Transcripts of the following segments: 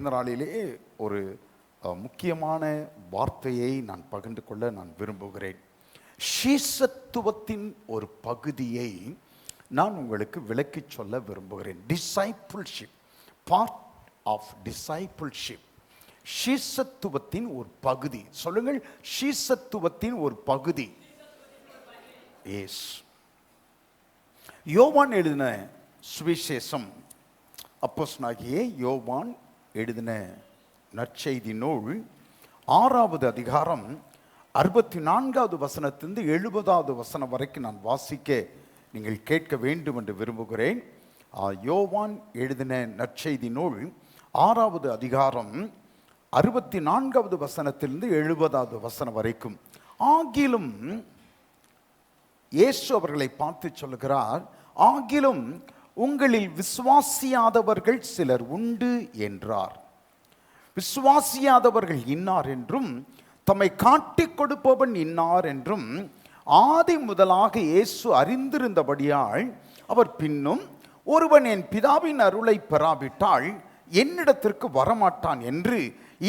இந்த நாளிலே ஒரு முக்கியமான வார்த்தையை நான் பகிர்ந்து கொள்ள நான் விரும்புகிறேன். சீஷத்துவத்தின் ஒரு பகுதியை நான் உங்களுக்கு விளக்கி சொல்ல விரும்புகிறேன். Discipleship, part of discipleship. சீஷத்துவத்தின் ஒரு பகுதி. சொல்லுங்கள், சீஷத்துவத்தின் ஒரு பகுதி. எஸ். யோவான் எழுதின சுவிசேஷம், அப்போஸ்தலனாகிய யோவான் எழுதின நற்செய்தி நூல் 6வது அதிகாரம் 64வது வசனத்திலிருந்து 70வது வசனம் வரைக்கும் நான் வாசிக்க நீங்கள் கேட்க வேண்டும் என்று விரும்புகிறேன். யோவான் எழுதின நற்செய்தி நூல் 6வது அதிகாரம் 64வது வசனத்திலிருந்து 70வது வசனம் வரைக்கும். ஆகிலும் இயேசு அவர்களை பார்த்து சொல்லுகிறார், ஆகிலும் உங்களில் விசுவாசியாதவர்கள் சிலர் உண்டு என்றார். விசுவாசியாதவர்கள் இன்னார் என்றும் தம்மை காட்டிக் கொடுப்பவன் இன்னார் என்றும் ஆதி முதலாக இயேசு அறிந்திருந்தபடியால் அவர் பின்னும், ஒருவன் என் பிதாவின் அருளை பெறாவிட்டால் என்னிடத்திற்கு வரமாட்டான் என்று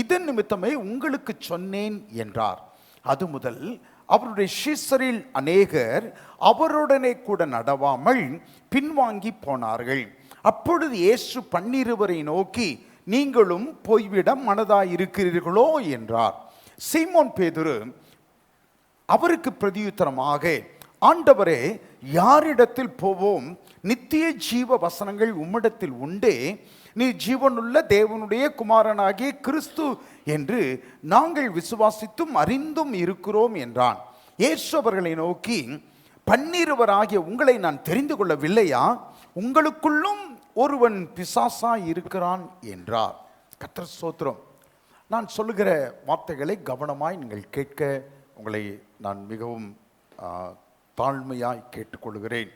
இதன் நிமித்தமே உங்களுக்கு சொன்னேன் என்றார். அது முதல் அவருடைய சீஷரில் அநேகர் அவருடனே கூட நடவாமல் பின்வாங்கி போனார்கள். அப்பொழுது இயேசு 12 நோக்கி, நீங்களும் போய்விட மனதாயிருக்கிறீர்களோ என்றார். சீமோன் பேதுரு அவருக்கு பிரதியுத்தரமாக, ஆண்டவரே, யாரிடத்தில் போவோம்? நித்திய ஜீவ வசனங்கள் உம்மிடத்தில் உண்டே. நீ ஜீவனுள்ள தேவனுடைய குமாரனாகிய கிறிஸ்து என்று நாங்கள் விசுவாசித்தும் அறிந்தும் இருக்கிறோம் என்றான். இயேசு அவர்களை நோக்கி, 12 உங்களை நான் தெரிந்து கொள்ளவில்லையா? உங்களுக்குள்ளும் ஒருவன் பிசாசா இருக்கிறான் என்றார். கர்த்தர் ஸ்தோத்திரம். நான் சொல்லுகிற வார்த்தைகளை கவனமாய் நீங்கள் கேட்க உங்களை நான் மிகவும் தாழ்மையாய் கேட்டுக்கொள்கிறேன்.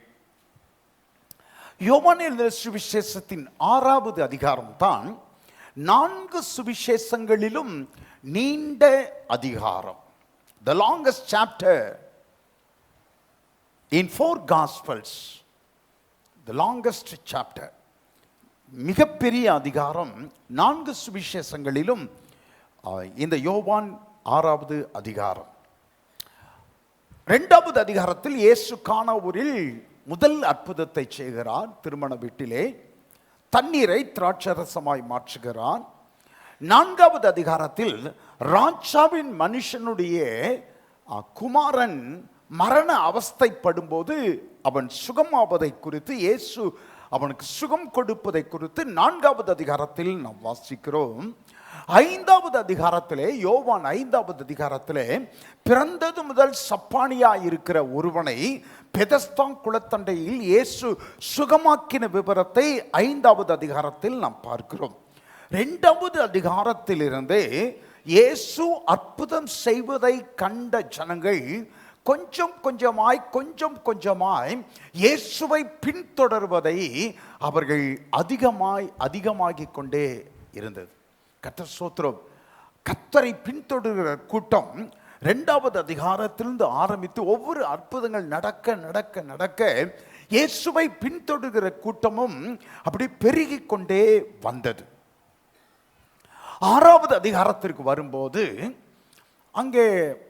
யோவான் எழுதின சுவிசேஷத்தின் 6வது அதிகாரம் தான் 4 சுவிசேஷங்களிலும் நீண்ட அதிகாரம். The longest chapter in 4 Gospels. The longest chapter. மிகப்பெரிய அதிகாரம் 4 சுவிசேஷங்களிலும் இந்த யோவான் 6வது அதிகாரம். 2வது அதிகாரத்தில் இயேசு கானாவூரில் முதல் அற்புதத்தை செய்கிறார். திருமண வீட்டிலே தண்ணீரை திராட்சரசமாய் மாற்றுகிறார். 4வது அதிகாரத்தில் ராஜாவின் மனுஷனுடைய குமாரன் மரண அவஸ்தைப்படும் போது அவன் சுகமாவதை குறித்து, இயேசு அவனுக்கு சுகம் கொடுப்பதை குறித்து 4வது அதிகாரத்தில் நாம் வாசிக்கிறோம். 5வது அதிகாரத்திலே, யோவான் 5வது அதிகாரத்திலே, பிறந்தது முதல் சப்பானியா இருக்கிற ஒருவனை பெதஸ்தா குளத்தண்டையில் இயேசு சுகமாக்கின விவரத்தை 5வது அதிகாரத்தில் நாம் பார்க்கிறோம். 2வது அதிகாரத்திலிருந்து இயேசு அற்புதம் செய்வதை கண்ட ஜனங்கள் கொஞ்சம் கொஞ்சமாய் இயேசுவை பின்தொடர்வதை அவர்கள் அதிகமாகிக் கொண்டே இருந்தது. கர்த்தர் ஸ்தோத்திரம். கர்த்தரை பின்தொடர்கிற கூட்டம் 2வது அதிகாரத்திலிருந்து ஆரம்பித்து ஒவ்வொரு அற்புதங்கள் நடக்க இயேசுவை பின்தொடர்கிற கூட்டமும் அப்படி பெருகிக் கொண்டே வந்தது. 6வது அதிகாரத்திற்கு வரும்போது அங்கே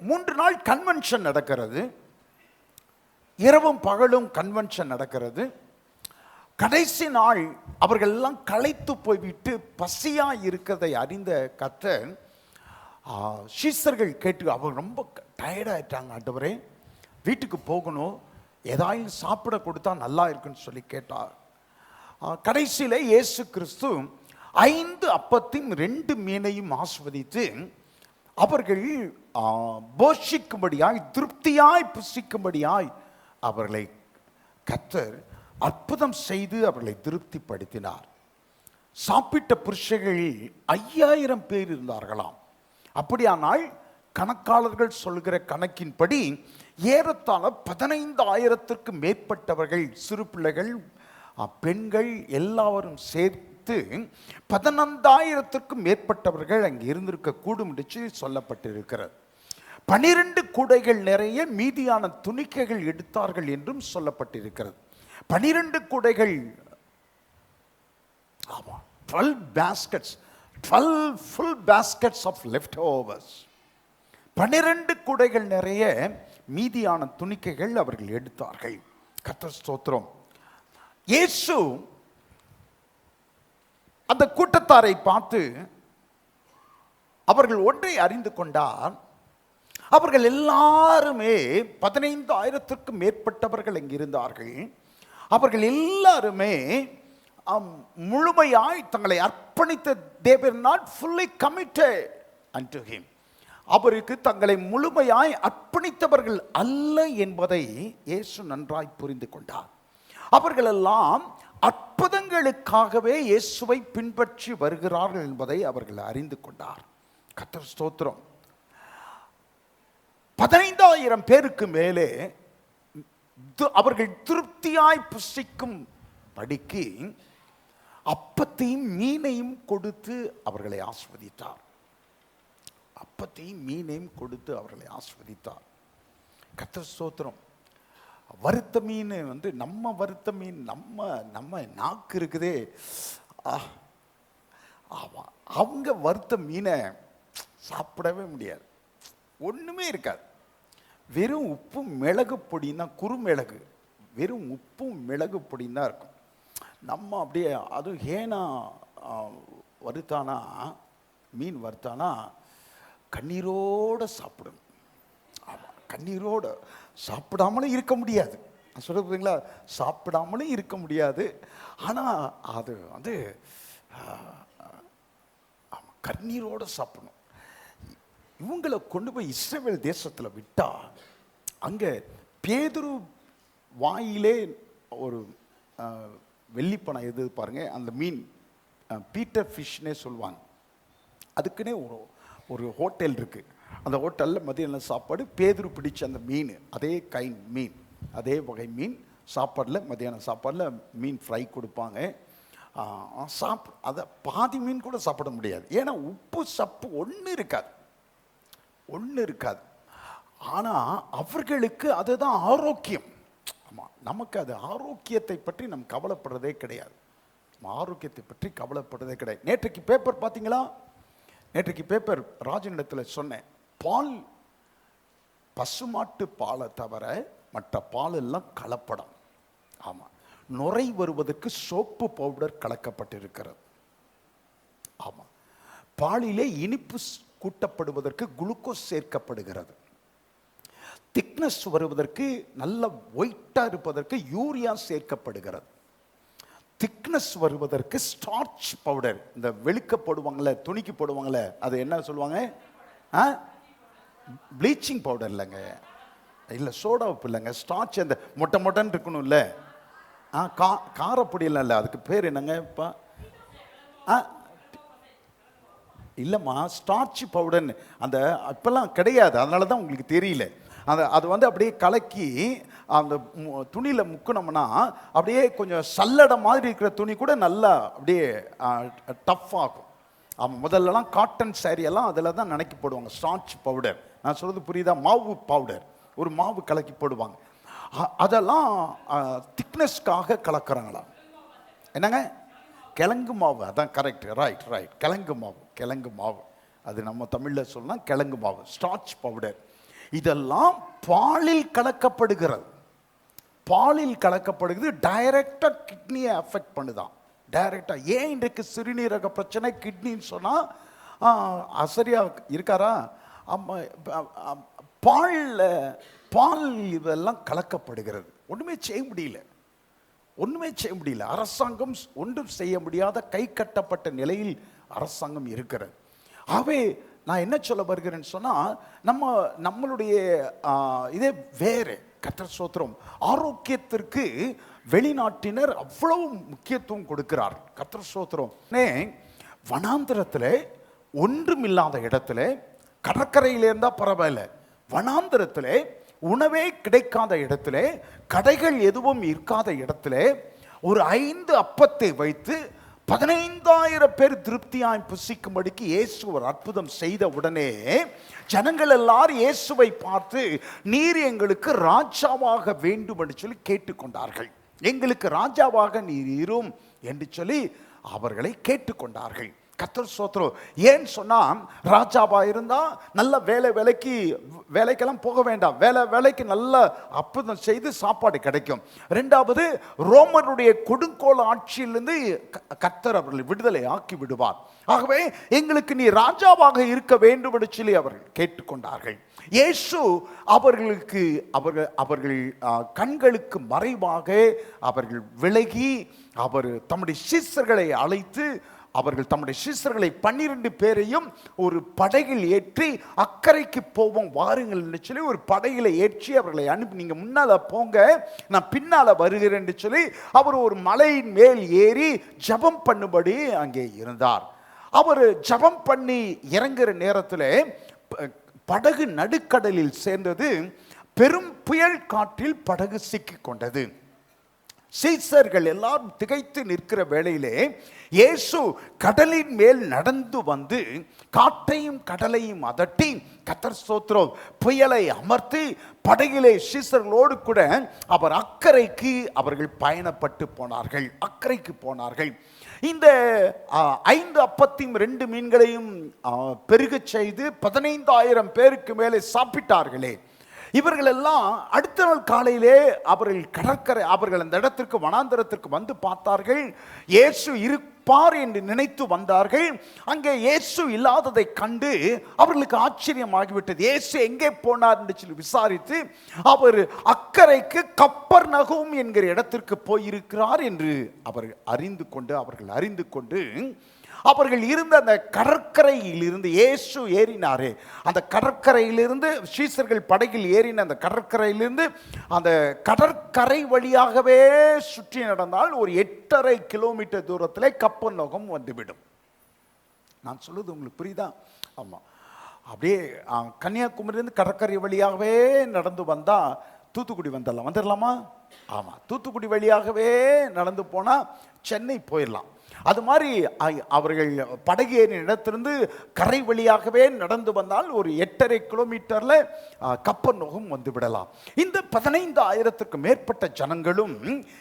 3 நாள் கன்வென்ஷன் நடக்கிறது. இரவும் பகலும் கன்வென்ஷன் நடக்கிறது. கடைசி நாள் அவர்கள் எல்லாம் களைத்து போய்விட்டு பசியா இருக்கிறதை அறிந்த கர்த்தர், சீஷர்கள் கேட்டு, அவங்க ரொம்ப டயர்டாயிட்டாங்க, ஆண்டவரே வீட்டுக்கு போகணும், ஏதாவது சாப்பிட கொடுத்தா நல்லா இருக்குன்னு சொல்லி கேட்டார். கடைசியில் இயேசு கிறிஸ்து 5 அப்பத்தையும் 2 மீனையும் ஆசீர்வதித்து அவர்கள் போஷிக்கும்படியாய், திருப்தியாய் புசிக்கும்படியாய் அவர்களை கர்த்தர் அற்புதம் செய்து அவர்களை திருப்திப்படுத்தினார். சாப்பிட்ட புருஷர்கள் 5000 பேர் இருந்தார்களாம். அப்படியானால் கணக்காளர்கள் சொல்கிற கணக்கின்படி ஏறத்தாழ 15000க்கு மேற்பட்டவர்கள், சிறு பிள்ளைகள், பெண்கள் எல்லாரும் சேர்த்து 15000க்கும் மேற்பட்டவர்கள் அங்கே இருந்திருக்க கூடும் என்று சொல்லப்பட்டிருக்கிறது. 12 கூடைகள் நிறைய மீதியான துணிக்கைகள் எடுத்தார்கள் என்றும் சொல்லப்பட்டிருக்கிறது. 12 கூடைகள், 12 baskets 12 full baskets of leftovers. 12 கூடைகள் நிறைய மீதியான துணிக்கைகள் அவர்கள் எடுத்தார்கள். கர்த்தர் ஸ்தோத்திரம். இயேசு அந்த கூட்டத்தாரை பார்த்து அவர்கள் ஒன்றை அறிந்து கொண்டார். அவர்கள் எல்லாருமே 15,000க்கும் மேற்பட்டவர்கள் இங்கிருந்தார்கள். அவர்கள் எல்லாருமே முழுமையாய் தங்களை அர்ப்பணித்த, they were not fully committed unto him. அவருக்கு தங்களை முழுமையாய் அர்ப்பணித்தவர்கள் அல்ல என்பதை இயேசு நன்றாய் புரிந்து கொண்டார். அவர்களெல்லாம் அற்புதங்களுக்காகவே இயேசுவை பின்பற்றி வருகிறார்கள் என்பதை அவர்கள் அறிந்து கொண்டார். கர்த்தர் ஸ்தோத்திரம். 15,000 பேருக்கு மேலே அவர்கள் திருப்தியாய் புசிக்கும் படிக்கு அப்பத்தையும் மீனையும் கொடுத்து அவர்களை ஆஸ்வதித்தார். அப்பத்தையும் மீனையும் கொடுத்து அவர்களை ஆஸ்வதித்தார். கர்த்தர் ஸ்தோத்திரம். வறுத்த மீன் நம்ம வறுத்த மீன், நம்ம நாக்கு இருக்குதே, அவங்க வறுத்த மீனை சாப்பிடவே முடியாது. ஒன்றுமே இருக்காது. வெறும் உப்பும் மிளகு பொடின்னா, குறுமிளகு, வெறும் உப்பும் மிளகு பொடின்னு தான் இருக்கும். நம்ம அப்படியே அதுவும் ஏனா வறுத்தானா, மீன் வறுத்தானா கண்ணீரோடு சாப்பிடணும். ஆமாம், கண்ணீரோடு சாப்பிடாமலும் இருக்க முடியாது. சொல்லுங்களா, சாப்பிடாமலும் இருக்க முடியாது. ஆனால் அது கண்ணீரோடு சாப்பிடணும். இவங்களை கொண்டு போய் இஸ்ரவேல் தேசத்தில் விட்டா, அங்கே பேதுரு வாயிலே ஒரு வெள்ளிப்பணம் எது பாருங்க, அந்த மீன் பீட்டர் ஃபிஷ்னே சொல்லுவாங்க. அதுக்குன்னே ஒரு ஹோட்டல் இருக்கு. அந்த ஹோட்டலில் மதியம் சாப்பாடு பேதுரு பிடிச்ச அந்த மீன், அதே கைண்ட் மீன், அதே வகை மீன் சாப்பாடில், மதியான சாப்பாடில் மீன் ஃப்ரை கொடுப்பாங்க. அதை பாதி மீன் கூட சாப்பிட முடியாது. ஏன்னா உப்பு சப்பு ஒன்றும் இருக்காது. ஆனால் அவர்களுக்கு அதுதான் ஆரோக்கியம். ஆமாம், நமக்கு அது ஆரோக்கியத்தை பற்றி நம்ம கவலைப்படுறதே கிடையாது. ஆரோக்கியத்தை பற்றி கவலைப்படுறதே கிடையாது. நேற்றைக்கு பேப்பர் பார்த்தீங்களா? நேற்றைக்கு பேப்பர் ராஜனிடத்தில் சொன்னேன், பால் பசுமாட்டு பாலை தவிர மற்ற பால் எல்லாம் கலப்படம். ஆமாம், நுரை வருவதற்கு சோப்பு பவுடர் கலக்கப்பட்டிருக்கிறது. ஆமாம், பாலிலே இனிப்பு கூட்டப்படுவதற்கு குளுக்கோஸ் சேர்க்கப்படுகிறது. திக்னஸ் வருவதற்கு, நல்ல ஒயிட்டாக இருப்பதற்கு யூரியா சேர்க்கப்படுகிறது. திக்னஸ் வருவதற்கு ஸ்டார்ச் பவுடர், இந்த வெளுக்க போடுவாங்களே, துணிக்கு போடுவாங்களே, அது என்ன சொல்லுவாங்க? ப்ளீச்சிங் பவுடர் இல்லைங்க, இல்லை சோடா உப்பு இல்லைங்க, ஸ்டார்ச். அந்த மொட்டன் இருக்கணும் இல்லை, காரப்பொடி இல்லை, அதுக்கு பேர் என்னங்க இப்போ? இல்லைம்மா, ஸ்டார்ச் பவுடர்னு அந்த இப்போல்லாம் கிடையாது, அதனால தான் உங்களுக்கு தெரியல. அது அப்படியே கலக்கி அந்த துணியில் முக்கினோம்னா அப்படியே கொஞ்சம் சல்லடை மாதிரி இருக்கிற துணி கூட நல்லா அப்படியே டஃப் ஆகும். முதல்லலாம் காட்டன் சாரியெல்லாம் அதில் தான் நினைக்கி போடுவாங்க ஸ்டார்ச் பவுடர். நான் சொல்கிறது புரியுதா? மாவு பவுடர், ஒரு மாவு கலக்கி போடுவாங்க. அதெல்லாம் திக்னஸ்க்காக கலக்கிறாங்களா? என்னங்க? கிழங்கு மாவு. அதான் கரெக்ட், ரைட். கிழங்கு மாவு, அது நம்ம தமிழில் சொல்லலாம் கிழங்கு மாவு, ஸ்டார்ச் பவுடர். இதெல்லாம் பாலில் கலக்கப்படுகிறது. டைரக்டா கிட்னியை அஃபெக்ட் பண்ணுதான். டைரக்டா. ஏன் இன்றைக்கு சிறுநீரக பிரச்சனை, கிட்னின்னு சொன்னா சரியா இருக்காரா? பால் இதெல்லாம் கலக்கப்படுகிறது. ஒண்ணுமே செய்ய முடியல. அரசாங்கம் ஒன்றும் செய்ய முடியாத கை கட்டப்பட்ட நிலையில் அரசாங்கம் இருக்கிறது. ஆகவே நான் என்ன சொல்ல வருகிறேன்னு சொன்னா, நம்மளுடைய இதே வேறு. கர்த்தர் ஸ்தோத்திரம். ஆரோக்கியத்திற்கு வெளிநாட்டினர் அவ்வளவு முக்கியத்துவம் கொடுக்கிறார். கர்த்தர் ஸ்தோத்திரம். வனாந்திரத்தில் ஒன்றுமில்லாத இடத்துல, கடற்கரையில இருந்தா பரவாயில்ல, வனாந்திரத்தில் உணவே கிடைக்காத இடத்துல, கடைகள் எதுவும் இருக்காத இடத்துல ஒரு 5 அப்பத்தை வைத்து 15,000 பேர் திருப்தியாய் புசிக்கும்படிக்கு இயேசு ஒரு அற்புதம் செய்த உடனே ஜனங்கள் எல்லாரும் இயேசுவை பார்த்து, நீர் எங்களுக்கு ராஜாவாக வேண்டும் என்று சொல்லி கேட்டுக்கொண்டார்கள். எங்களுக்கு ராஜாவாக நீர் இரும் என்று சொல்லி அவர்களை கேட்டுக்கொண்டார்கள். கர்த்தர் ஸ்தோத்திரம். ஏன் சொன்னா, ராஜாவா இருந்தா நல்ல வேலைக்கெல்லாம் போக வேண்டாம், வேலைக்கு நல்ல அற்புதம் செய்து சாப்பாடு கிடைக்கும். இரண்டாவது, ரோமருடைய கொடுங்கோல் ஆட்சியிலிருந்து கர்த்தர் அவர்களை விடுதலை ஆக்கி விடுவார். ஆகவே எங்களுக்கு நீ ராஜாவாக இருக்க வேண்டும் என்று சொல்லி அவர்கள் கேட்டுக்கொண்டார்கள். இயேசு அவர்கள் கண்களுக்கு மறைவாக அவர்கள் விலகி அவர் தம்முடைய சீஷர்களை அழைத்து, அவர்கள் தம்முடைய சீஷர்களை 12 பேரையும் ஒரு படகில் ஏற்றி அக்கறைக்கு போவோம் வாருங்கள் என்று சொல்லி ஒரு படகில ஏற்றி அவர்களை அனுப்பி, நீங்க முன்னால போங்க, நான் பின்னால வருகிறேன் என்று சொல்லி அவர் ஒரு மலையின் மேல் ஏறி ஜெபம் பண்ணும்படி அங்கே இருந்தார். அவர் ஜெபம் பண்ணி இறங்குற நேரத்தில் படகு நடுக்கடலில் சேர்ந்தது. பெரும் புயல் காற்றில் படகு சிக்கிக் கொண்டது. சீஷர்கள் எல்லாரும் திகைத்து நிற்கிற வேளையிலே இயேசு கடலின் மேல் நடந்து வந்து காற்றையும் கடலையும் அதட்டி, கர்த்தர் ஸ்தோத்திரம், புயலை அமர்த்தி படகிலே சீஷர்களோடு கூட அவர் அக்கறைக்கு அவர்கள் பயணப்பட்டு போனார்கள், அக்கறைக்கு போனார்கள். இந்த 5 அப்பத்தையும் 2 மீன்களையும் பெருகச் செய்து 15,000 பேருக்கு மேலே சாப்பிட்டார்களே, இவர்கள் எல்லாம் அடுத்த நாள் காலையிலே அவர்கள் அந்த இடத்திற்கு வனாந்தரத்திற்கு வந்து பார்த்தார்கள். இயேசு இருப்பார் என்று நினைத்து வந்தார்கள். அங்கே இயேசு இல்லாததை கண்டு அவர்களுக்கு ஆச்சரியமாகிவிட்டது. இயேசு எங்கே போனார் என்று சொல்லி விசாரித்து, அவர் அக்கறைக்கு கப்பர்நகூம் என்கிற இடத்திற்கு போயிருக்கிறார் என்று அவர்கள் அறிந்து கொண்டு அவர்கள் இருந்த அந்த கடற்கரையில் இருந்து இயேசு ஏறினாரே, அந்த கடற்கரையிலிருந்து சீஷர்கள் படகில் ஏறின அந்த கடற்கரையிலிருந்து அந்த கடற்கரை வழியாகவே சுற்றி நடந்தால் ஒரு 8.5 கிலோமீட்டர் தூரத்திலே கப்பர்நகூம் வந்துவிடும். நான் சொல்லுது உங்களுக்கு புரியுதா? ஆமாம், அப்படியே கன்னியாகுமரியிலிருந்து கடற்கரை வழியாகவே நடந்து வந்தா தூத்துக்குடி வந்துடலாமா? ஆமாம், தூத்துக்குடி வழியாகவே நடந்து போனால் சென்னை போயிடலாம். அது மாதிரி அவர்கள் படகு ஏறின இடத்திலிருந்து கரை வழியாகவே நடந்து வந்தால் ஒரு 8.5 கிலோமீட்டர்ல கப்பர்நகூம் வந்து விடலாம். இந்த 15,000க்கு மேற்பட்ட ஜனங்களும்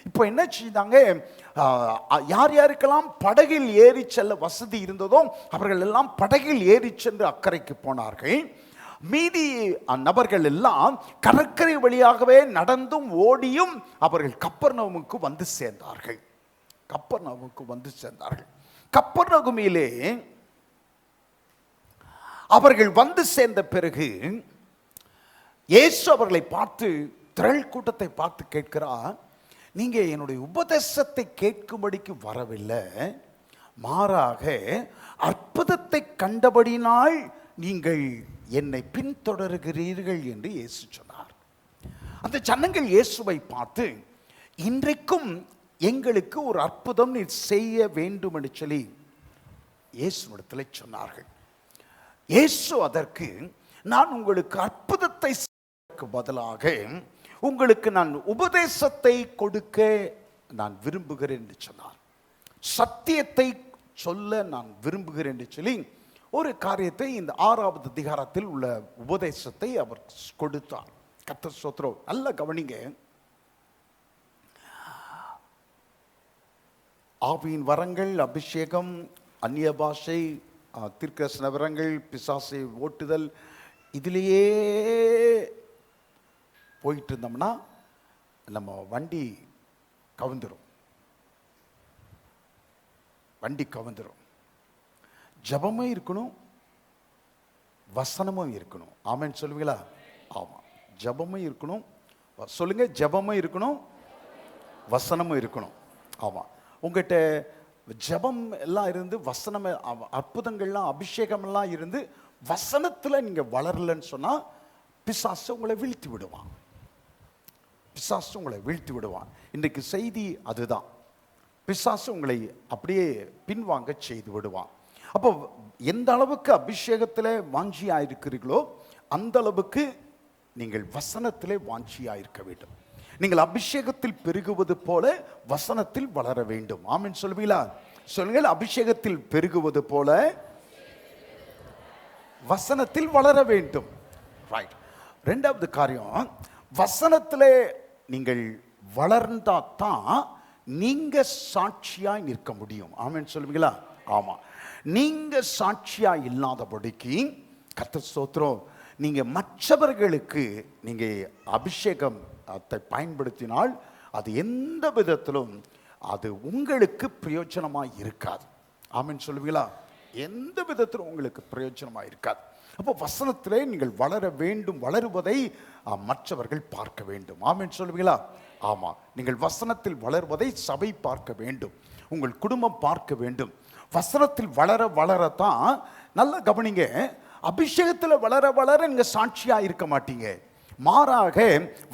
இப்போ என்ன செய்தாங்க, யாருக்கெல்லாம் படகில் ஏறி செல்ல வசதி இருந்ததோ அவர்கள் எல்லாம் படகில் ஏறி சென்று அக்கறைக்கு போனார்கள். மீதி நபர்கள் எல்லாம் கடற்கரை வழியாகவே நடந்தும் ஓடியும் அவர்கள் கப்பர்நகூமுக்கு வந்து சேர்ந்தார்கள். கப்பர்நகூமிலே அவர்கள் வந்து சேர்ந்த பிறகு இயேசு அவர்களை பார்த்து, திரள் கூட்டத்தை பார்த்து கேட்கிறார், நீங்க என்னுடைய உபதேசத்தை கேட்கும்படிக்கு வரவில்லை, மாறாக அற்புதத்தை கண்டபடினால் நீங்கள் என்னை பின்தொடர்கிறீர்கள் என்று இயேசு சொன்னார். அந்த ஜனங்கள் இயேசுவை பார்த்து, இன்றைக்கும் எங்களுக்கு ஒரு அற்புதம் நீ செய்ய வேண்டும் என்று சொல்லி இயேசுவிடத்தில் சொன்னார்கள். இயேசு அதற்கு, நான் உங்களுக்கு அற்புதத்தை செய்வதற்கு பதிலாக உங்களுக்கு நான் உபதேசத்தை கொடுக்க நான் விரும்புகிறேன் என்று சொன்னார். சத்தியத்தை சொல்ல நான் விரும்புகிறேன் என்று சொல்லி ஒரு காரியத்தை இந்த 6வது அதிகாரத்தில் உள்ள உபதேசத்தை அவர் கொடுத்தார். கர்த்தர் ஸ்தோத்திரம். நல்ல கவனிங்க. ஆவியின் வரங்கள், அபிஷேகம், அந்நிய பாஷை, தீர்க்கதரிசன வரங்கள், பிசாசை ஓட்டுதல், இதிலேயே போயிட்டு இருந்தோம்னா நம்ம வண்டி கவுந்துரும். ஜபமும் இருக்கணும், வசனமும் இருக்கணும். ஆமென் சொல்லுவீங்களா? ஆமாம், ஜபமும் இருக்கணும். சொல்லுங்க, ஜபமும் இருக்கணும், வசனமும் இருக்கணும். ஆமாம், உங்கள்கிட்ட ஜபம் எல்லாம் இருந்து வசனம், அற்புதங்கள்லாம், அபிஷேகம்லாம் இருந்து வசனத்தில் நீங்கள் வளரலன்னு சொன்னால் பிசாசு உங்களை வீழ்த்தி விடுவான். இன்றைக்கு செய்தி அதுதான். பிசாசு உங்களை அப்படியே பின்வாங்க செய்து விடுவான். அப்போ எந்த அளவுக்கு அபிஷேகத்தில் வாஞ்சியாக இருக்கிறீர்களோ அந்த அளவுக்கு நீங்கள் வசனத்திலே வாஞ்சியாக இருக்க வேண்டும். நீங்கள் அபிஷேகத்தில் பெருகுவது போல வசனத்தில் வளர வேண்டும். ஆமென் சொல்லுவீங்களா? சொல்லுங்கள், அபிஷேகத்தில் பெருகுவது போல வசனத்தில் வளர வேண்டும். ரைட். 2வது காரியம், வசனத்திலே நீங்கள் வளர்ந்தாதான் நீங்க சாட்சியாய் நிற்க முடியும். ஆமென் சொல்லுவீங்களா? ஆமா. நீங்க சாட்சியா இல்லாதபடிக்கு கர்த்தர் ஸ்தோத்திரம், நீங்க மற்றவர்களுக்கு நீங்க அபிஷேகத்தை பயன்படுத்தினால் அது எந்த விதத்திலும் அது உங்களுக்கு பிரயோஜனமாக இருக்காது. ஆமென் சொல்லுவீங்களா? எந்த விதத்திலும் உங்களுக்கு பிரயோஜனமாக இருக்காது. அப்போ வசனத்திலே நீங்கள் வளர வேண்டும், வளருவதை மற்றவர்கள் பார்க்க வேண்டும். ஆமென் சொல்லுவீங்களா? ஆமாம், நீங்கள் வசனத்தில் வளர்வதை சபை பார்க்க வேண்டும், உங்கள் குடும்பம் பார்க்க வேண்டும். வசனத்தில் வளர வளரத்தான், நல்லா கவனிங்க, அபிஷேகத்தில் வளர வளர நீங்கள் சாட்சியாக இருக்க மாட்டீங்க, மாறாக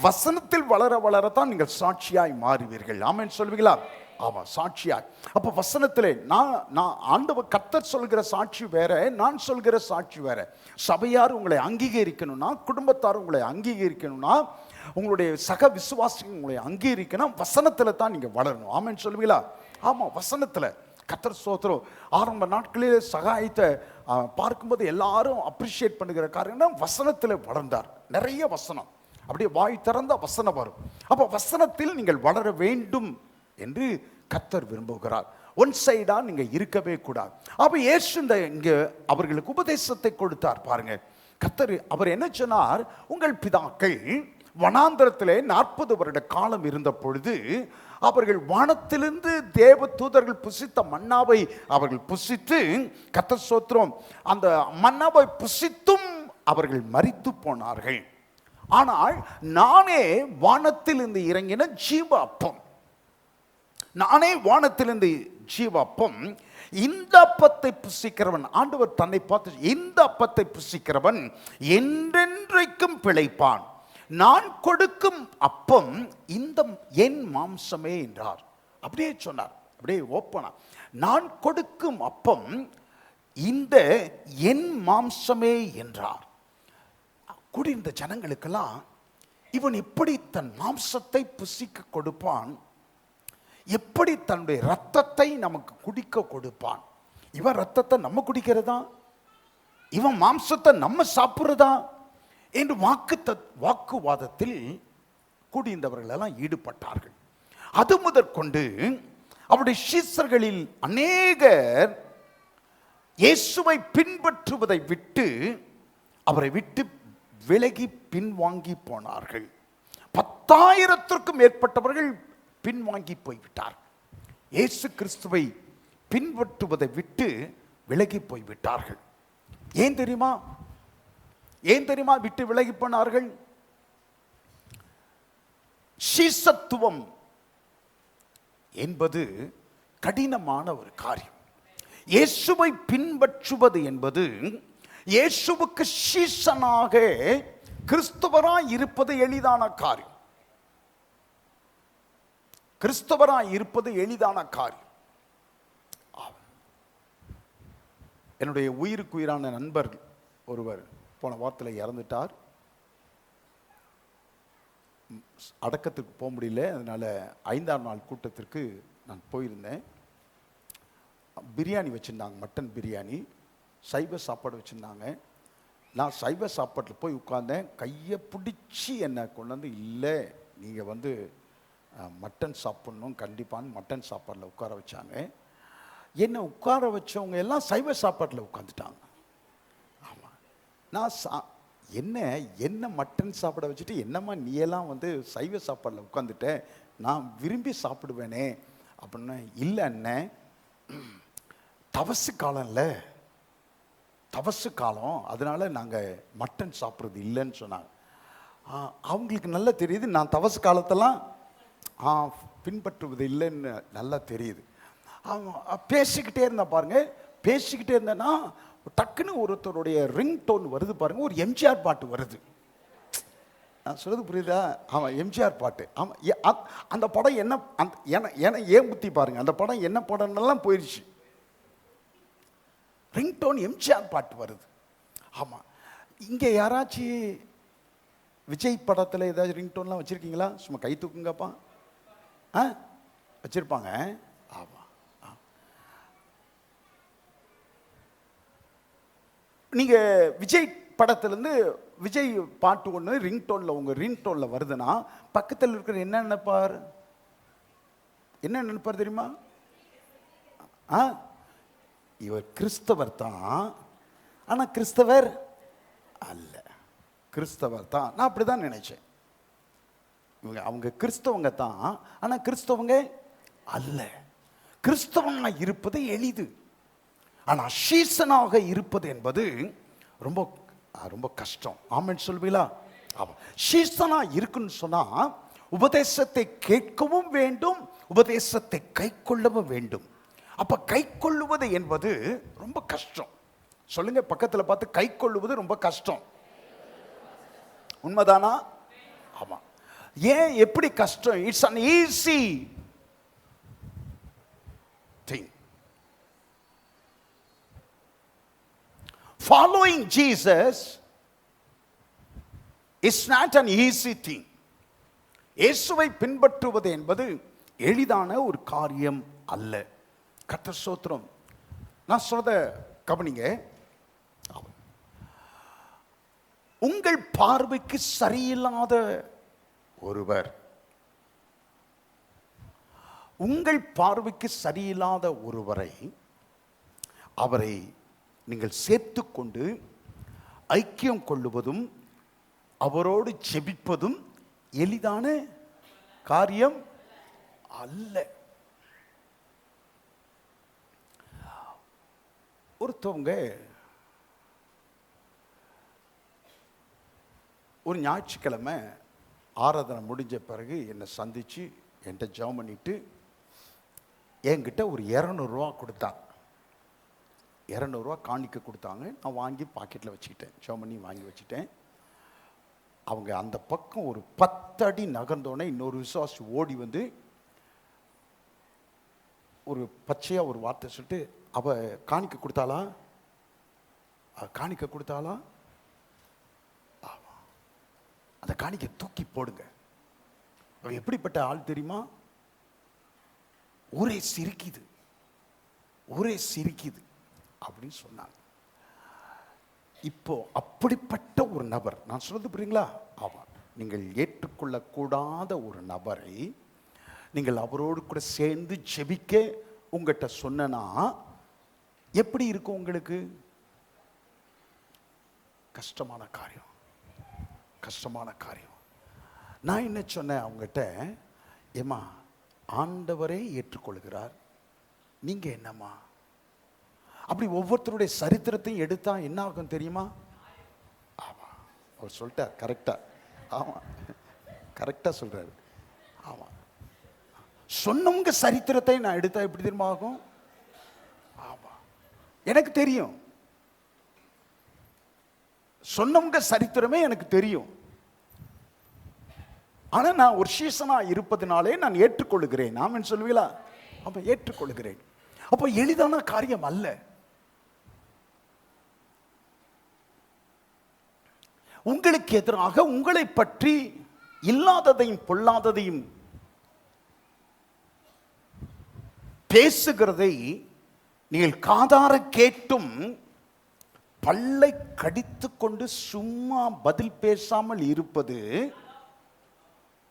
வசனத்தில் வளர வளரத்தான் நீங்கள் சாட்சியாய் மாறுவீர்கள். ஆமென் சொல்லுவீங்களா? ஆமாம், சாட்சியாய். அப்போ வசனத்தில் நான் ஆண்டவர் கர்த்தர் சொல்கிற சாட்சி வேற, நான் சொல்கிற சாட்சி வேற. சபையார் உங்களை அங்கீகரிக்கணும்னா, குடும்பத்தார் உங்களை அங்கீகரிக்கணும்னா, உங்களுடைய சக விசுவாசிகள் உங்களை அங்கீகரிக்கணும், வசனத்தில் தான் நீங்கள் வளரணும். ஆமென் சொல்லுவீங்களா? ஆமாம், வசனத்தில். கர்த்தர் ஸ்தோத்திரம், ஆரம்ப நாட்களிலே சகாயத்தை பார்க்கும்போது எல்லாரும் அப்ரிஷியேட் பண்ணுகிற காரணம் வசனத்தில் வளர்ந்தார். நிறைய வசனம், அப்படியே வாய் திறந்த வசனம் வரும். அப்போ வசனத்தில் நீங்கள் வளர வேண்டும் என்று கர்த்தர் விரும்புகிறார். ஒன் சைடா நீங்க இருக்கவே கூடாது. அப்ப இயேசு இங்க அவர்களுக்கு உபதேசத்தை கொடுத்தார். பாருங்க, கர்த்தர் அவர் என்ன சொன்னார்? உங்கள் பிதாக்கள் வனாந்தரத்திலே 40 வருட காலம் இருந்த பொழுது அவர்கள் வானத்திலிருந்து தேவ தூதர்கள் புசித்த மன்னாவை அவர்கள் புசித்து, கர்த்தர் ஸ்தோத்திரம், அந்த மன்னாவை புசித்தும் அவர்கள் மரித்து போனார்கள். ஆனால் நானே வானத்திலிருந்து இறங்கின ஜீவ அப்பம், நானே வானத்திலிருந்து ஜீவ அப்பம், இந்த அப்பத்தை புசிக்கிறவன், ஆண்டவர் தன்னை பார்த்து, இந்த அப்பத்தை புசிக்கிறவன் என்றென்றைக்கும் பிழைப்பான், நான் கொடுக்கும் அப்பம் இந்த என் மாம்சமே என்றார். அப்படியே சொன்னார், அப்படியே ஓப்பனா, நான் கொடுக்கும் அப்பம் இந்த என் மாம்சமே என்றார். கூடியிருந்த ஜனங்களுக்கெல்லாம், இவன் எப்படி தன் மாம்சத்தை புசிக்க கொடுப்பான், எப்படி தன்னுடைய ரத்தத்தை நமக்கு குடிக்க கொடுப்பான், இவன் ரத்தத்தை நம்ம குடிக்கிறதா, இவன் மாம்சத்தை நம்ம சாப்பிட்றதா என்று வாக்குவாதத்தில் கூடியிருந்தவர்கள் எல்லாம் ஈடுபட்டார்கள். அது முதற்கொண்டு அவருடைய சீஷர்களில் அநேகர் இயேசுவை பின்பற்றுவதை விட்டு அவரை விட்டு விலகி பின்வாங்கி போனார்கள். 10,000த்திற்கும் மேற்பட்டவர்கள் பின்வாங்கி போய்விட்டார். இயேசு கிறிஸ்துவை பின்பற்றுவதை விட்டு விலகி போய்விட்டார்கள். ஏன் தெரியுமா? ஏன் தெரியுமா விட்டு விலகி போனார்கள்? சீசத்துவம் என்பது கடினமான ஒரு காரியம். இயேசுவை பின்பற்றுவது என்பது, இயேசுவுக்கு சீசனாக கிறிஸ்துவராய் இருப்பது எளிதான காரியம். கிறிஸ்துவராய் இருப்பது எளிதான காரியம். என்னுடைய உயிருக்கு உயிரான நண்பர் ஒருவர் போன வாரத்தில் இறந்துட்டார். அடக்கத்துக்கு போக முடியல, அதனால 5ஆம் நாள் கூட்டத்திற்கு நான் போயிருந்தேன். பிரியாணி வச்சுருந்தாங்க, மட்டன் பிரியாணி, சைவ சாப்பாடு வச்சுருந்தாங்க. நான் சைவ சாப்பாட்டில் போய் உட்கார்ந்தேன். கையை பிடிச்சி என்னை கொண்டு வந்து, இல்லை நீங்கள் வந்து மட்டன் சாப்பிட்ணும் கண்டிப்பான்னு மட்டன் சாப்பாட்டில் உட்கார வச்சாங்க. என்னை உட்கார வச்சவங்க எல்லாம் சைவ சாப்பாட்டில் உட்காந்துட்டாங்க. ஆமாம், நான் என்ன மட்டன் சாப்பிட வச்சுட்டு என்னம்மா நீ எல்லாம் வந்து சைவ சாப்பாடில் உட்காந்துட்டேன், நான் விரும்பி சாப்பிடுவேனே அப்படின்னா, இல்லை அண்ணன், தவசு காலம்ல, தவசு காலம், அதனால நாங்கள் மட்டன் சாப்பிட்றது இல்லைன்னு சொன்னாங்க. அவங்களுக்கு நல்லா தெரியுது நான் தவசு காலத்தெல்லாம் பின்பற்றுவது இல்லைன்னு நல்லா தெரியுது. பேசிக்கிட்டே இருந்தா பாருங்க, பேசிக்கிட்டே இருந்தேன்னா டக்குன்னு ஒருத்தருடைய ரிங் டோன் வருது பாருங்க, ஒரு எம்ஜிஆர் பாட்டு வருது. நான் சொல்றது புரியுதா? ஆமாம், எம்ஜிஆர் பாட்டு. ஆமாம், அந்த படம் என்ன ஏன் புத்தி பாருங்க, அந்த படம் என்ன படம்லாம் போயிடுச்சு. ரிங் டோன் எம்ஜிஆர் பாட்டு வருது. ஆமாம், இங்கே யாராச்சும் விஜய் படத்தில் ஏதாச்சும் ரிங் டோன்லாம் வச்சுருக்கீங்களா? சும்மா கை தூக்குங்கப்பா. வச்சுருப்பாங்க. ஆமாம், நீங்கள் விஜய் படத்துலேருந்து விஜய் பாட்டு ஒன்று ரிங் டோனில், உங்கள் ரிங் டோனில் வருதுன்னா பக்கத்தில் இருக்கிற என்ன நினைப்பார்? என்ன நினைப்பார் தெரியுமா? இவர் கிறிஸ்தவர் தான், ஆனா கிறிஸ்தவர் அல்ல. கிறிஸ்தவர் தான், நான் அப்படிதான் நினைச்சேன். அவங்க கிறிஸ்தவங்க தான், ஆனா கிறிஸ்தவங்க அல்ல. கிறிஸ்தவனா இருப்பது எளிது, ஆனா சீசனாக இருப்பது என்பது ரொம்ப ரொம்ப கஷ்டம். ஆமென் சொல்வீங்களா? ஆமா. சீசனா இருக்குன்னு சொன்னா உபதேசத்தை கேட்கவும் வேண்டும், உபதேசத்தை கைக்கொள்ளவும் வேண்டும். அப்ப கைக்கொள்ளுவது என்பது ரொம்ப கஷ்டம். சொல்லுங்க பக்கத்துல பார்த்து, கைக்கொள்ளுவது ரொம்ப கஷ்டம். உண்மைதானா? ஆமா. ஏன் எப்படி கஷ்டம்? It's an easy thing. Following Jesus is not an easy thing. இயேசுவை பின்பற்றுவது என்பது எளிதான ஒரு காரியம் அல்ல. கர்த்தர் ஸ்தோத்திரம். நான் சொல்றத கவனிங்க. உங்கள் பார்வைக்கு சரியில்லாத ஒருவர், உங்கள் பார்வைக்கு சரியில்லாத ஒருவரை, அவரை நீங்கள் சேர்த்து கொண்டு ஐக்கியம் கொள்ளுவதும் அவரோடு ஜெபிப்பதும் எளிதான காரியம் அல்ல. ஒருத்தவங்க ஒரு ஞாயிற்றுக்கிழமை ஆராதனை முடிஞ்ச பிறகு என்னை சந்திச்சு என்கிட்ட ஜெபம் பண்ணிட்டு என்கிட்ட ஒரு 200 ரூபா கொடுத்தாங்க. 200 ரூபா காணிக்க கொடுத்தாங்க. நான் வாங்கி பாக்கெட்டில் வச்சுக்கிட்டேன், ஜெபம் பண்ணி வாங்கி வச்சுட்டேன். அவங்க அந்த பக்கம் ஒரு 10 அடி நகர்ந்தோடனே இன்னொரு விசுவாசி ஓடி வந்து ஒரு பச்சையா ஒரு வார்த்தை சொல்லிட்டு, அவ காணிக்க கொடுத்தாளா, காணிக்க கொடுத்தாளா, அந்த காணிக்க தூக்கி போடுங்க. அவ எப்படிப்பட்ட ஆள் தெரியுமா? ஒரே சிரிக்குது, ஒரே சிரிக்குது அப்படின்னு சொன்னாங்க. இப்போ அப்படிப்பட்ட ஒரு நபர், நான் சொல்றது புரியுங்களா? ஆமா. நீங்கள் ஏற்றுக்கொள்ளக்கூடாத ஒரு நபரை நீங்கள் அவரோடு கூட சேர்ந்து ஜெபிக்க உங்ககிட்ட சொன்னா எப்படி இருக்கும் உங்களுக்கு? கஷ்டமான காரியம், கஷ்டமான காரியம். நான் என்ன சொன்னேன் அவங்ககிட்ட, ஏமா ஆண்டவரே ஏற்றுக்கொள்கிறார், நீங்க என்னம்மா? அப்படி ஒவ்வொருத்தருடைய சரித்திரத்தையும் எடுத்தா என்ன ஆகும் தெரியுமா? ஆமா, அவர் சொல்லிட்டார் கரெக்டா. ஆமா, கரெக்டா சொல்றாரு. ஆமா, சொன்னவங்க சரித்திரத்தை நான் எடுத்தா எப்படி தெரியுமா ஆகும்? ஆமா, எனக்கு தெரியும், சொன்னவங்க சரித்திரமே எனக்கு தெரியும். ஆனா நான் ஒரு சீசனா இருப்பதனாலே நான் ஏற்றுக்கொள்கிறேன். நாம சொல்லுவீங்களா? அப்ப ஏற்றுக்கொள்கிறேன். அப்ப எளிதான காரியம் அல்ல. உங்களுக்கு எதிராக உங்களை பற்றி இல்லாததையும் பொல்லாததையும் பேசுகிறதை நீங்கள் காதார கேட்டும் பல்லை கடித்துக் கொண்டு சும்மா பதில் பேசாமல் இருப்பது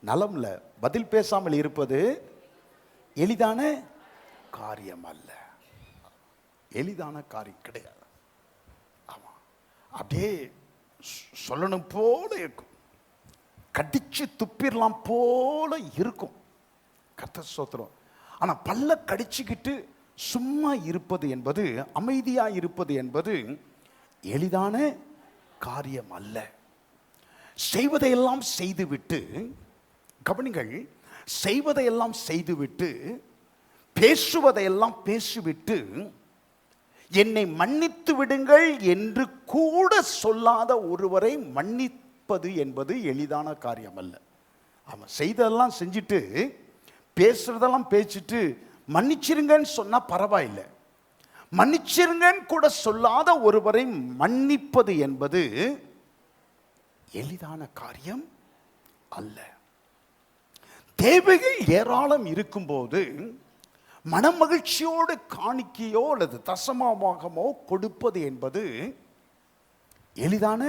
நலம்ல. பதில் பேசாமல் இருப்பது எளிதான காரியம் அல்ல, எளிதான காரியம் கிடையாது. ஆமா, அப்படியே சொல்லணும் போல இருக்கும், கடிச்சு துப்பிடலாம் போல இருக்கும். கர்த்தர் ஸ்தோத்திரம். ஆனா பல்ல கடிச்சுக்கிட்டு சும்மா இருப்பது என்பது, அமைதியா இருப்பது என்பது எளிதான காரியம் அல்ல. செய்வதையெல்லாம் செய்துவிட்டு, கவனிங்கள், செய்வதையெல்லாம் செய்துவிட்டு பேசுவதையெல்லாம் பேசிவிட்டு என்னை மன்னித்து விடுங்கள் என்று கூட சொல்லாத ஒருவரை மன்னிப்பது என்பது எளிதான காரியம் அல்ல. ஆமா, செய்ததெல்லாம் செஞ்சுட்டு பேசுறதெல்லாம் பேசிட்டு மன்னிச்சிருங்கன்னு சொன்னா பரவாயில்லை, மன்னிச்சிருங்கன்னு கூட சொல்லாத ஒருவரை மன்னிப்பது என்பது எளிதான காரியம் அல்ல. தேவைகள் ஏராளம் இருக்கும்போது மனமகிழ்ச்சியோடு காணிக்கையோ அல்லது தசமபாகமோ கொடுப்பது என்பது எளிதான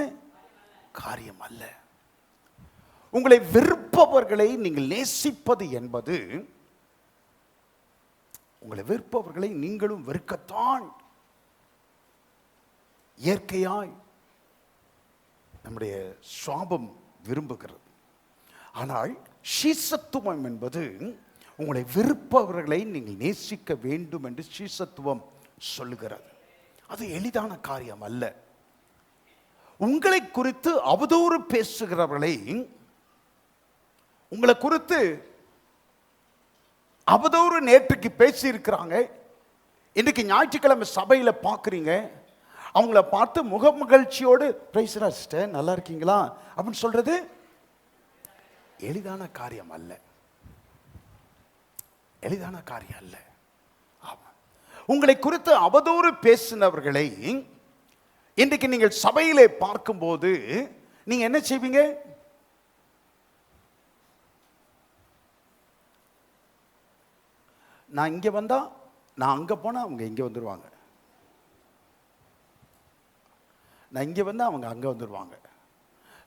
காரியம் அல்ல. உங்களை வெறுப்பவர்களை நீங்கள் நேசிப்பது என்பது, உங்களை வெறுப்பவர்களை நீங்களும் வெறுக்கத்தான் இயற்கையாய் நம்முடைய சுவாபம் விரும்புகிறது. ஆனால் சீசத்துவம் என்பது உங்களை விருப்பவர்களை நீங்கள் நேசிக்க வேண்டும் என்று சீசத்துவம் சொல்லுகிறது. அது எளிதான காரியம் அல்ல. உங்களை குறித்து அவதூறு பேசுகிறவர்களை, உங்களை குறித்து அவதூறு நேற்றுக்கு பேசி இருக்கிறாங்க, இன்றைக்கு ஞாயிற்றுக்கிழமை சபையில் பார்க்குறீங்க, அவங்கள பார்த்து முகமகிழ்ச்சியோடு பிரைஸ் தி லார்ட் சிஸ்டர் நல்லா இருக்கீங்களா அப்படின்னு சொல்றது எளிதான காரியம் அல்ல. எளிதான காரியம் அல்ல. உங்களை குறித்து அவதூறு பேசினவர்களை இன்றைக்கு நீங்கள் சபையிலே பார்க்கும்போது நீங்க என்ன செய்வீங்க? நான் இங்க வந்தா, நான் அங்க போனா அவங்க இங்க வந்துருவாங்க, நான் இங்க வந்தா அவங்க அங்க வந்துருவாங்க,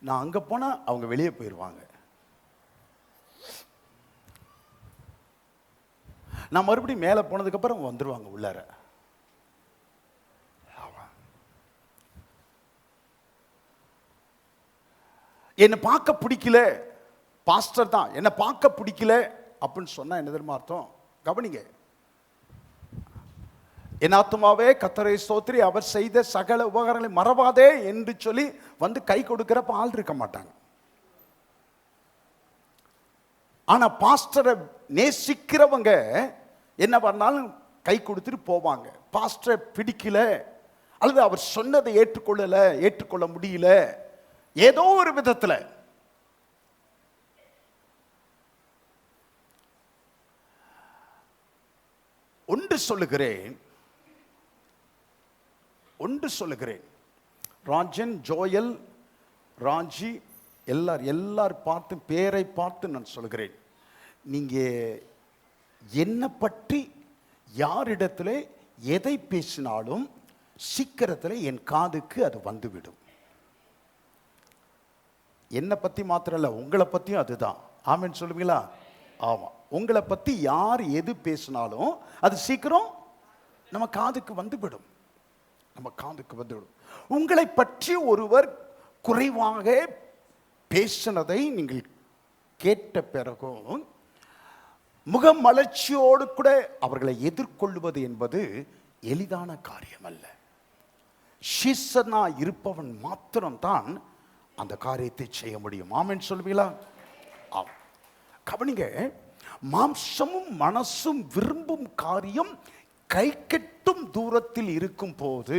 நான் அங்க போனா அவங்க வெளியே போயிடுவாங்க, நான் மறுபடியும் மேலே போனதுக்கு அப்புறம் வந்துருவாங்க உள்ளார. என்னை பார்க்க பிடிக்கல, பாஸ்டர் தான் என்னை பார்க்க பிடிக்கல அப்படின்னு சொன்னா என்ன தெரியுமா அர்த்தம்? கவனிங்க. என் ஆத்துமாவே கர்த்தரை ஸ்தோத்திரி, அவர் செய்த சகல உபகாரங்களை மறவாதே என்று சொல்லி வந்து கை கொடுக்கிறப்ப ஆள் இருக்க மாட்டாங்க. ஆனா பாஸ்டரை நேசிக்கிறவங்க என்ன பண்ணாலும் கை கொடுத்துட்டு போவாங்க. பாஸ்டரை பிடிக்கல அல்லது அவர் சொன்னதை ஏற்றுக்கொள்ள முடியல, ஏதோ ஒரு விதத்தில் ஒன்று சொல்லுகிறேன், ராஜன், ஜோயல், ராஜி எல்லார் பார்த்து பேரை பார்த்து நான் சொல்கிறேன், நீங்க என்னை பற்றி யாரிடத்தில் எதை பேசினாலும் சீக்கிரத்தில் என் காதுக்கு அது வந்துவிடும். என்னை பற்றி மாத்திரம் இல்லை, உங்களை பற்றியும் அதுதான். ஆமென் சொல்லுவீங்களா? ஆமாம். உங்களை பற்றி யார் எது பேசினாலும் அது சீக்கிரம் நம்ம காதுக்கு வந்துவிடும். உங்களை பற்றி ஒருவர் குறைவாக பேசினதை நீங்கள் கேட்ட பிறகும் முகமலர்ச்சியோடு கூட அவர்களை எதிர்கொள்வது என்பது எளிதான காரியம் அல்ல. சீசனா இருப்பவன் மாத்திரம்தான் அந்த காரியத்தை செய்ய முடியும். ஆமென் சொல்வீங்களா? கவனிங்க, மாம்சமும் மனசும் விரும்பும் காரியம் கை கெட்டும் தூரத்தில் இருக்கும் போது,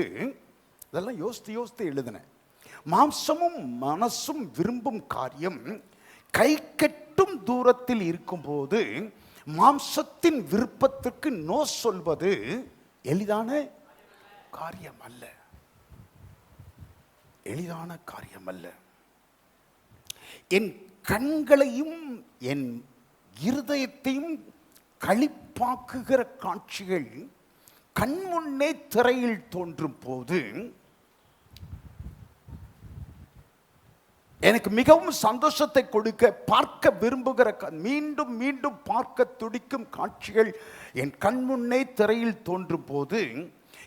இதெல்லாம் யோசித்து எழுதினேன். மாம்சமும் மனசும் விரும்பும் காரியம் கை கெட்டும் தூரத்தில் இருக்கும் போது மாம்சத்தின் விருப்பத்திற்கு நோ சொல்வது எளிதான காரியம் அல்ல. எளிதான காரியம் அல்ல. என் கண்களையும் என் இருதயத்தையும் களிப்பாக்குகிற காட்சிகள் கண்முன்னே திரையில் தோன்றும் போது எனக்கு மிகவும் சந்தோஷத்தை கொடுக்க, பார்க்க விரும்புகிற, மீண்டும் மீண்டும் பார்க்க துடிக்கும் காட்சிகள் என் கண்முன்னே திரையில் தோன்றும் போது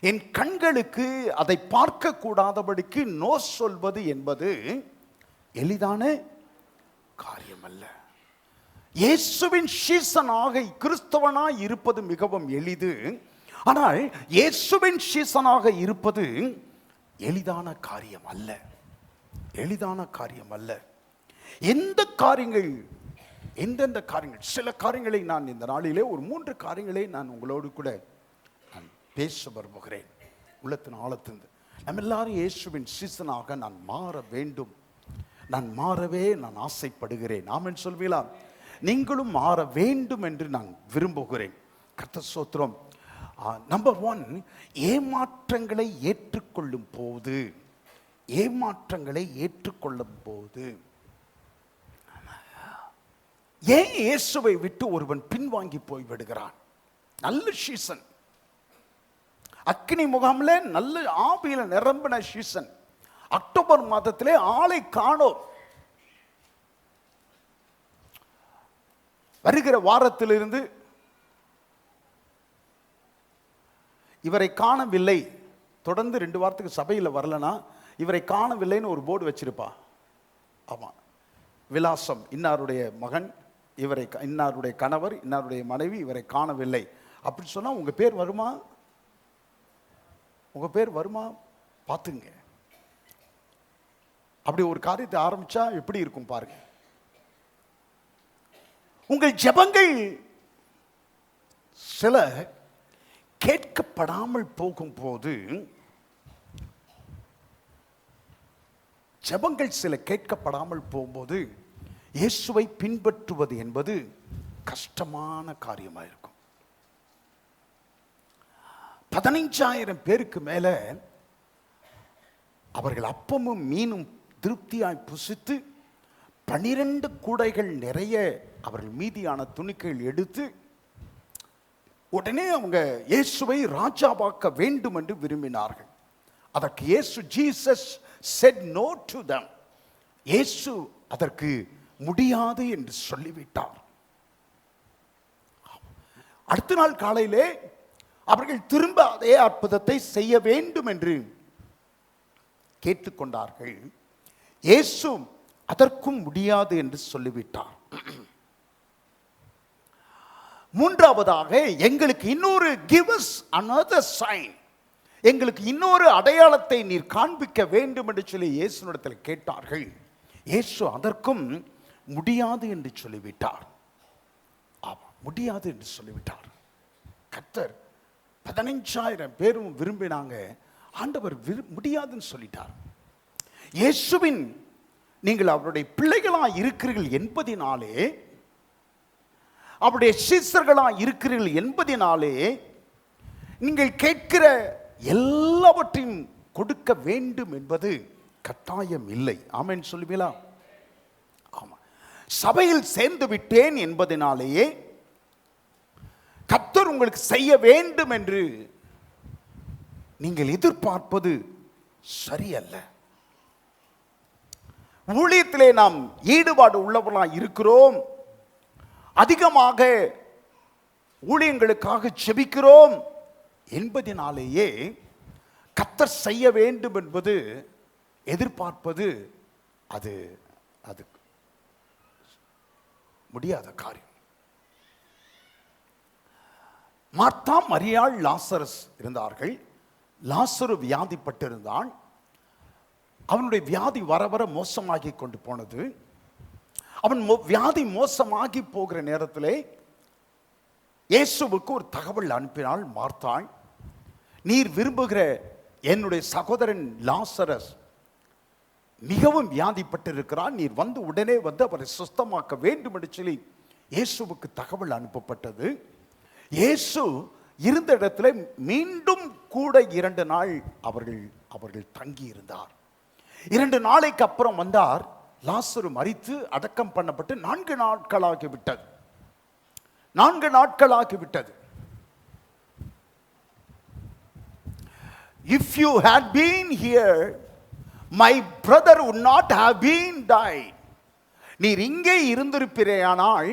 என் கண்களுக்கு அதை பார்க்க கூடாதபடிக்கு நோ சொல்வது என்பது எளிதான காரியம் அல்ல. இயேசுவின் சீசனாக கிறிஸ்தவனாய் இருப்பது மிகவும் எளிது. ஆனால் இயேசுவின் சீசனாக இருப்பது எளிதான காரியம் அல்ல. எளிதான காரியம் அல்ல. எந்தெந்த காரியங்கள், சில காரியங்களை நான் இந்த நாளிலே ஒரு 3 காரியங்களை நான் உங்களோடு கூட நான் பேச விரும்புகிறேன். உள்ளத்தின் ஆழத்திலிருந்து நம்ம எல்லாரும் இயேசுவின் சீசனாக நான் மாற வேண்டும். நான் மாறவே நான் ஆசைப்படுகிறேன். ஆமென் சொல்வீங்களா? நீங்களும் மாற வேண்டும் என்று நான் விரும்புகிறேன். கர்த்தர் ஸ்தோத்திரம். நம்பர் 1, ஏமாற்றங்களை ஏற்றுக்கொள்ளும் போது ஏன் இயேசுவை விட்டு ஒருவன் பின்வாங்கி போய் விடுகிறான்? நல்ல சீசன், அக்கினி முகாமில் நல்ல ஆவியில நிரம்பின சீசன், அக்டோபர் மாதத்திலே ஆளை காணோம். வருகிற வாரத்திலிருந்து இவரை காணவில்லை தொடர்ந்து 2 வாரத்துக்கு சபையில் வரலனா இவரை காணவில்லைன்னு ஒரு போர்டு வச்சிருப்பா. ஆமாம், விலாசம் இன்னாருடைய மகன், இவரை இன்னாருடைய கணவர், இன்னாருடைய மனைவி இவரை காணவில்லை அப்படின்னு சொன்னால் உங்கள் பேர் வருமா? உங்கள் பேர் வருமா? பார்த்துங்க. அப்படி ஒரு காரியத்தை ஆரம்பிச்சா எப்படி இருக்கும் பாருங்க. உங்கள் ஜெபங்கள் சில கேட்கப்படாமல் போகும்போது, ஜெபங்கள் சில கேட்கப்படாமல் போகும்போது இயேசுவை பின்பற்றுவது என்பது கஷ்டமான காரியமாக இருக்கும். 15,000 பேருக்கு மேல அவர்கள் அப்பமும் மீனும் திருப்தியாய் புசித்து 12 கூடைகள் நிறைய அவர்கள் மீதியான துணிக்கைகள் எடுத்து உடனே அவங்க இயேசுவை ராஜாவாக்க வேண்டும் என்று விரும்பினார்கள். அதற்கு இயேசு, Jesus said no to them. இயேசு அதற்கு முடியாது என்று சொல்லிவிட்டார். அடுத்த நாள் காலையிலே அவர்கள் திரும்ப அதே அற்புதத்தை செய்ய வேண்டும் என்று கேட்டுக்கொண்டார்கள். இயேசு அதற்கும் முடியாது என்று சொல்லிவிட்டார். மூன்றாவதாக, எங்களுக்கு இன்னொரு give us another sign, எங்களுக்கு இன்னொரு அடையாளத்தை நீர் காண்பிக்க வேண்டும் என்று சொல்லி இயேசுவிடத்தில் கேட்டார்கள். இயேசு அதற்கும் முடியாது என்று சொல்லிவிட்டார். ஆமாம், முடியாது என்று சொல்லிவிட்டார். கர்த்தர் 15,000 பேரும் விரும்பினாங்க, ஆண்டவர் முடியாதுன்னு சொல்லிட்டார். இயேசுவின் நீங்கள் அவருடைய பிள்ளைகளாக இருக்கிறீர்கள் என்பதினாலே, அவருடைய சீசர்களாக இருக்கிறீர்கள் என்பதினாலே நீங்கள் கேட்கிற எல்லாவற்றையும் கொடுக்க வேண்டும் என்பது கட்டாயம் இல்லை. ஆமென் சொல்லுவீங்களா? ஆமா. சபையில் சேர்ந்து விட்டேன் என்பதனாலேயே கர்த்தர் உங்களுக்கு செய்ய வேண்டும் என்று நீங்கள் எதிர்பார்ப்பது சரியல்ல. ஊழியத்திலே நாம் ஈடுபாடு உள்ளவர்களாக இருக்கிறோம், அதிகமாக ஊழியங்களுக்காக செபிக்கிறோம் என்பதினாலேயே கர்த்தர் செய்ய வேண்டும் என்பது எதிர்பார்ப்பது அது அது முடியாத காரியம். மார்த்தா, மரியாள், லாசரஸ் இருந்தார்கள். லாசரு வியாதிப்பட்டிருந்தான். அவனுடைய வியாதி வர வர மோசமாகி கொண்டு போனது. அவன் வியாதி மோசமாகி போகிற நேரத்திலே இயேசுவுக்கு ஒரு தகவல் அனுப்பினாள் மார்த்தாள். நீர் விரும்புகிற என்னுடைய சகோதரன் லாசரஸ் மிகவும் வியாதிப்பட்டிருக்கிறான், நீர் வந்து உடனே வந்து அவரை சுத்தமாக்க வேண்டும் என்று சொல்லி இயேசுவுக்கு தகவல் அனுப்பப்பட்டது. இயேசு இருந்த இடத்துல மீண்டும் கூட 2 நாள் அவர்கள் தங்கி இருந்தார். 2 நாளைக்கு அப்புறம் வந்தார். லாசரு மரித்து அடக்கம் பண்ணப்பட்டு 4 நாட்களாகிவிட்டது. 4 நாட்களாகிவிட்டது. If you had been here, my brother would not have been died. நீர் இங்கே இருந்திருப்பீரேயானால்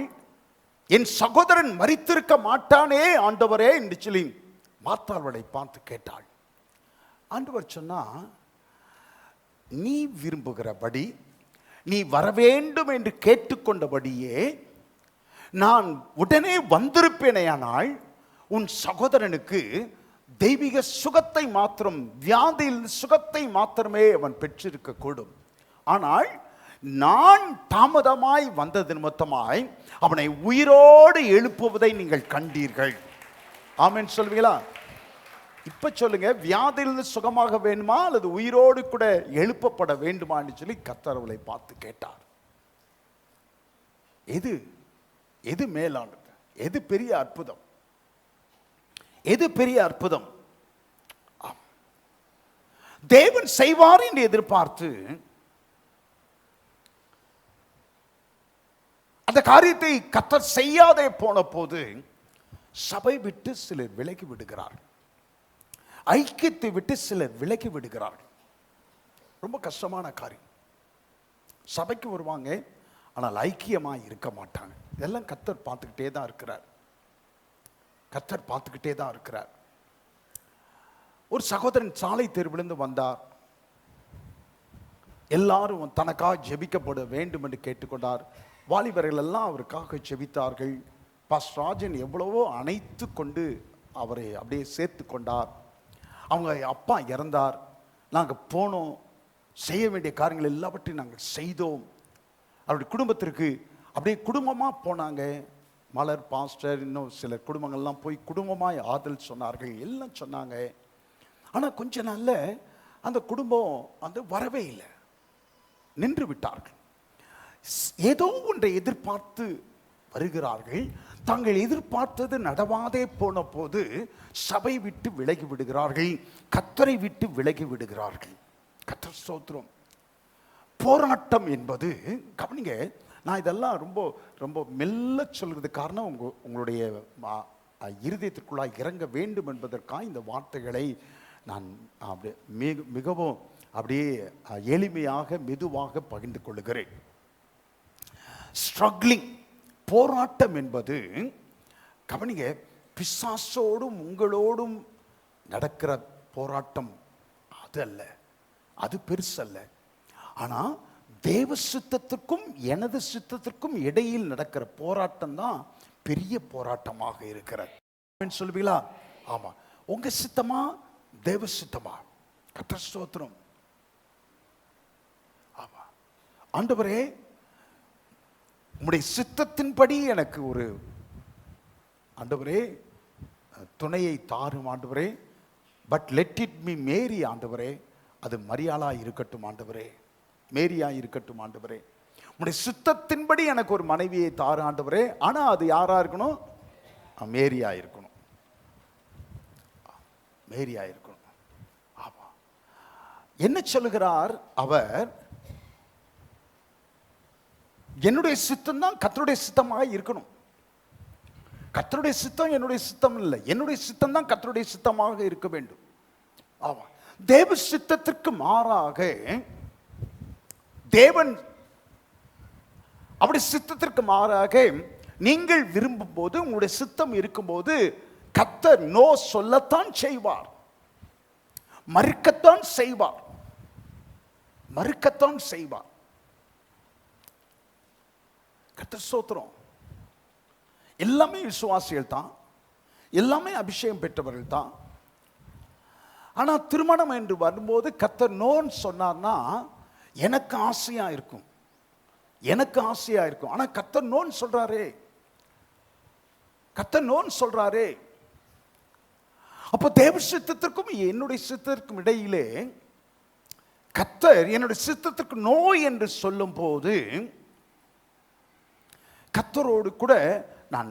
என் சகோதரன் மரித்திருக்க மாட்டானே ஆண்டவரே என்று சொல்லி மார்த்தாளை பார்த்து கேட்டாள். ஆண்டவர் சொன்னா, நீ விரும்புகிறபடி, நீ வரவேண்டும் என்று கேட்டுக்கொண்டபடியே நான் உடனே வந்திருப்பேனேயானால் உன் சகோதரனுக்கு தெய்வீக சுகத்தை மாத்திரம், வியாதியில் சுகத்தை மாத்திரமே அவன் பெற்றிருக்க கூடும். ஆனால் நான் தாமதமாய் வந்தது நிமித்தமாய் அவனை உயிரோடு எழுப்புவதை நீங்கள் கண்டீர்கள். ஆமென் சொல்வீங்களா? இப்ப சொல்லுங்க, வியாதியிலிருந்து சுகமாக வேண்டுமா அல்லது உயிரோடு கூட எழுப்பப்பட வேண்டுமான்னு சொல்லி கர்த்தர் அவளை பார்த்து கேட்டார். எது மேலானது? எது பெரிய அற்புதம்? எது பெரிய அற்புதம்? தேவன் செய்வார் என்று எதிர்பார்த்து அந்த காரியத்தை கர்த்தர் செய்யாதே போன போது சபை விட்டு சிலர் விலகி விடுகிறார்கள், ஐக்கியத்தை விட்டு சிலர் விலகி விடுகிறார்கள். ரொம்ப கஷ்டமான காரியம். சபைக்கு வருவாங்க, ஆனால் ஐக்கியமாக இருக்க மாட்டாங்க. இதெல்லாம் கர்த்தர் பார்த்துக்கிட்டே தான் இருக்கிறார். கர்த்தர் பார்த்துக்கிட்டே தான் இருக்கிறார். 2 3 ஒரு சகோதரன் சாலை தெருவிலிருந்து வந்தார். எல்லாரும் தனக்காக ஜெபிக்கப்பட வேண்டும் என்று கேட்டுக்கொண்டார். வாலிபர்கள் எல்லாம் அவருக்காக ஜெபித்தார்கள். பாஸ்டர் ராஜன் எவ்வளவோ அணைத்து கொண்டு அவரை அப்படியே சேர்த்து கொண்டார். அவங்க அப்பா இறந்தார். நாங்கள் போனோம், செய்ய வேண்டிய காரியங்கள் எல்லாவற்றையும் நாங்கள் செய்தோம். அவருடைய குடும்பத்திற்கு அப்படியே குடும்பமாக போனாங்க. மலர், பாஸ்டர், இன்னும் சில குடும்பங்கள்லாம் போய் குடும்பமாய் ஆதல் சொன்னார்கள், எல்லாம் சொன்னாங்க. ஆனால் கொஞ்ச நாளில் அந்த குடும்பம் அந்த வரவே இல்லை, நின்று விட்டார்கள். ஏதோ ஒன்றை எதிர்பார்த்து வருகிறார்கள். தாங்கள் எதிர்பார்த்தது நடவாதே போன போது சபை விட்டு விலகி விடுகிறார்கள், கர்த்தரை விட்டு விலகி விடுகிறார்கள். கர்த்தர் ஸ்தோத்திரம். போராட்டம் என்பது, கவனிங்க, நான் இதெல்லாம் ரொம்ப ரொம்ப மெல்ல சொல்கிறது காரணம் உங்களுடைய இருதயத்திற்குள்ளாக இறங்க வேண்டும் என்பதற்காக இந்த வார்த்தைகளை நான் அப்படியே மிகவும் அப்படியே எளிமையாக மெதுவாக பகிர்ந்து கொள்ளுகிறேன். ஸ்ட்ரகிளிங், போராட்டம் என்பது, கவனிங்க, பிசாசோடும் உங்களோடும் நடக்கிற போராட்டம் அது அல்ல, அது பெருசல்ல. ஆனால் தேவ சித்தத்திற்கும் எனது சித்தத்திற்கும் இடையில் நடக்கிற போராட்டம் தான் பெரிய போராட்டமாக இருக்கிறது. சொல்லுவீங்களா? ஆமா. உங்க சித்தமா தேவ சித்தமா? கர்த்தர் ஸ்தோத்திரம். ஆமா. ஆண்டவரே, உம்முடைய சித்தத்தின்படி எனக்கு ஒரு ஆண்டவரே துணையை தாரும் ஆண்டவரே. பட் லெட் இட் மீ மேரி ஆண்டவரே. அது மரியாளா இருக்கட்டும் ஆண்டவரே, மேரியா இருக்கட்டும் ஆண்டவரே. உம்முடைய சித்தத்தின்படி எனக்கு ஒரு மனைவியை தாரு ஆண்டவரே. ஆனா அது யாரா இருக்கணும்? மேரியா இருக்கணும், மேரியா இருக்கணும். ஆமா. என்ன சொல்லுகிறார் அவர்? என்னுடைய சித்தம் தான் கர்த்தருடைய சித்தமாக இருக்கணும். கர்த்தருடைய சித்தம் என்னுடைய சித்தம் இல்லை, என்னுடைய சித்தம் தான் கர்த்தருடைய சித்தமாக இருக்க வேண்டும். ஆமா. தேவ சித்தத்திற்கு மாறாக தேவன் அப்படி சித்தத்திற்கு மாறாக நீங்கள் விரும்பும் போது, உங்களுடைய சித்தம் இருக்கும்போது கர்த்தர் நோ சொல்லத்தான் செய்வார், மறுக்கத்தான் செய்வார், மறுக்கத்தான் செய்வார். கர்த்தர் ஸ்தோத்திரம். எல்லாமே விசுவாசிகள் தான், எல்லாமே அபிஷேகம் பெற்றவர்கள் தான். ஆனா திருமணம் என்று வரும்போது கர்த்தர் நோன்னு சொன்னார்னா எனக்கு ஆசையா இருக்கும், எனக்கு ஆசையா இருக்கும். ஆனா கர்த்தர் நோன்னு சொல்றாரே, கர்த்தர் நோன்னு சொல்றாரே. அப்போ தேவ சித்தத்திற்கும் என்னுடைய சித்தத்திற்கும் இடையிலே கர்த்தர் என்னுடைய சித்தத்திற்கு நோ என்று சொல்லும் போது கர்த்தரோடு கூட நான்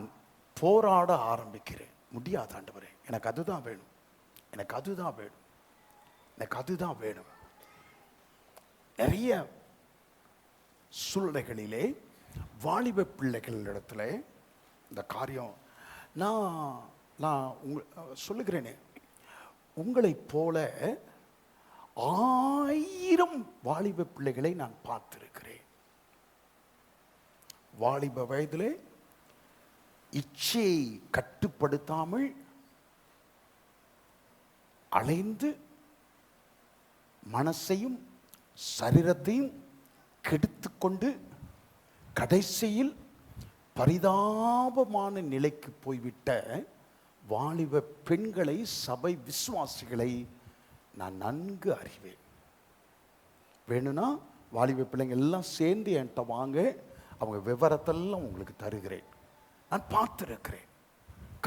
போராட ஆரம்பிக்கிறேன். முடியாது ஆண்டவரே, எனக்கு அதுதான் வேணும், எனக்கு அதுதான் வேணும், எனக்கு அதுதான் வேணும். நிறைய சூழ்நிலைகளிலே வாலிப பிள்ளைகளிடத்துல இந்த காரியம் நான் சொல்லுகிறேனே, உங்களைப் போல 1000 வாலிப பிள்ளைகளை நான் பார்த்திருக்கிறேன். வாலிப வயதிலே இச்சையை கட்டுப்படுத்தாமல் அலைந்து மனசையும் சரீரத்தையும் கெடுத்துக்கொண்டு கடைசியில் பரிதாபமான நிலைக்கு போய்விட்ட வாலிப பெண்களை, சபை விசுவாசிகளை நான் நன்கு அறிவேன். வேணும்னா வாலிப பிள்ளைங்க எல்லாம் சேர்ந்து என்கிட்ட வாங்க, அவங்க விவரத்தெல்லாம் உங்களுக்கு தருகிறேன். நான் பார்த்திருக்கிறேன்.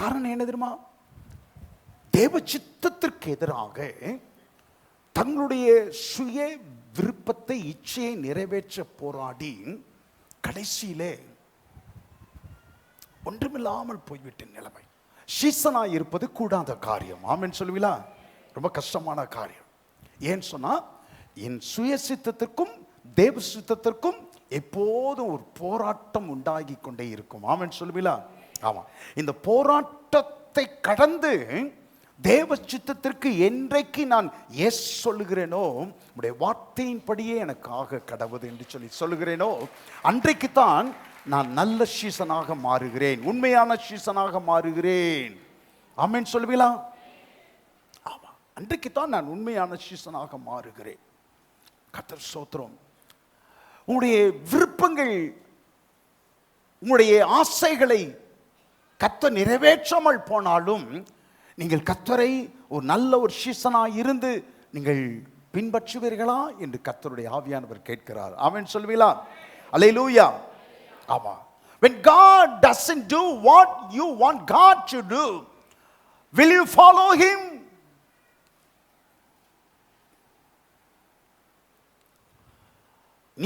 காரணம் என்ன தெரியுமா? தேவ சித்தத்திற்கு எதிராக தங்களுடைய சுய விருப்பத்தை, இச்சையை நிறைவேற்ற போராடி கடைசியிலே ஒன்றுமில்லாமல் போய்விட்ட நிலைமை. சீசனாய் இருப்பது கூடாத காரியம். ஆமென் சொல்லுவீங்களா? ரொம்ப கஷ்டமான காரியம். ஏன்னு சொன்னா என் சுய சித்தத்திற்கும் தேவ சித்தத்திற்கும் எப்போதும் ஒரு போராட்டம் உண்டாகி கொண்டே இருக்கும். ஆமென் சொல்லுவீங்களா? ஆமா. இந்த போராட்டத்தை கடந்து தேவ சித்தத்திற்கு என்றைக்கு நான் எஸ் சொல்லுகிறேனோ, உடைய வார்த்தையின்படியே எனக்காக கடவுது என்று சொல்லுகிறேனோ, அன்றைக்கு தான் நான் நல்ல சீசனாக மாறுகிறேன், உண்மையான சீசனாக மாறுகிறேன். ஆமென் சொல்லுவீங்களா? ஆமா. அன்றைக்கு தான் நான் உண்மையான சீசனாக மாறுகிறேன். கர்த்தர் ஸ்தோத்திரம். உங்களுடைய விருப்பங்கள், உங்களுடைய ஆசைகளை கர்த்தர் நிறைவேற்றாமல் போனாலும் நீங்கள் கர்த்தரை ஒரு நல்ல ஒரு சீசனாக இருந்து நீங்கள் பின்பற்றுவீர்களா என்று கர்த்தருடைய ஆவியானவர் கேட்கிறார். ஆமென் சொல்வீங்களா? அல்லேலூயா. ஆமா. When God doesn't do what you want God to do, will you follow him?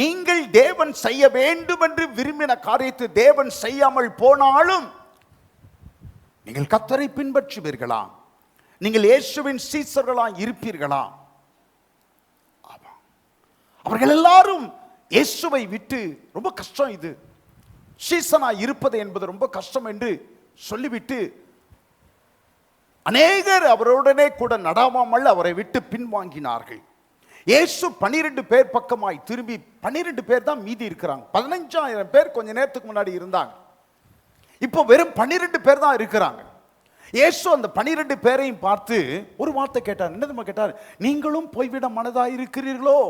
நீங்கள் தேவன் செய்ய வேண்டும் என்று விரும்பின காரியத்தை தேவன் செய்யாமல் போனாலும் நீங்கள் கர்த்தரை பின்பற்றுவீர்களா? நீங்கள் இயேசுவின் சீசர்களா இருப்பீர்களா? அவர்கள் எல்லாரும் இயேசுவை விட்டு ரொம்ப கஷ்டம், இது சீசனா இருப்பது என்பது ரொம்ப கஷ்டம் என்று சொல்லிவிட்டு அநேகர் அவருடனே கூட நடாவாமல் அவரை விட்டு பின்வாங்கினார்கள். இயேசு 12 பேர் பக்கமாய் திரும்பி, 12 பேர் தான் மீதி இருக்கிறாங்க. 15,000 பேர் கொஞ்ச நேரத்துக்கு முன்னாடி இருந்தாங்க. இப்போ வெறும் 12 பேர் தான் இருக்கிறாங்க. இயேசு அந்த 12 பேரையும் பார்த்து ஒரு வார்த்தை கேட்டார். என்ன கேட்டார்? நீங்களும் போய்விட மனதாய் இருக்கிறீர்களோ?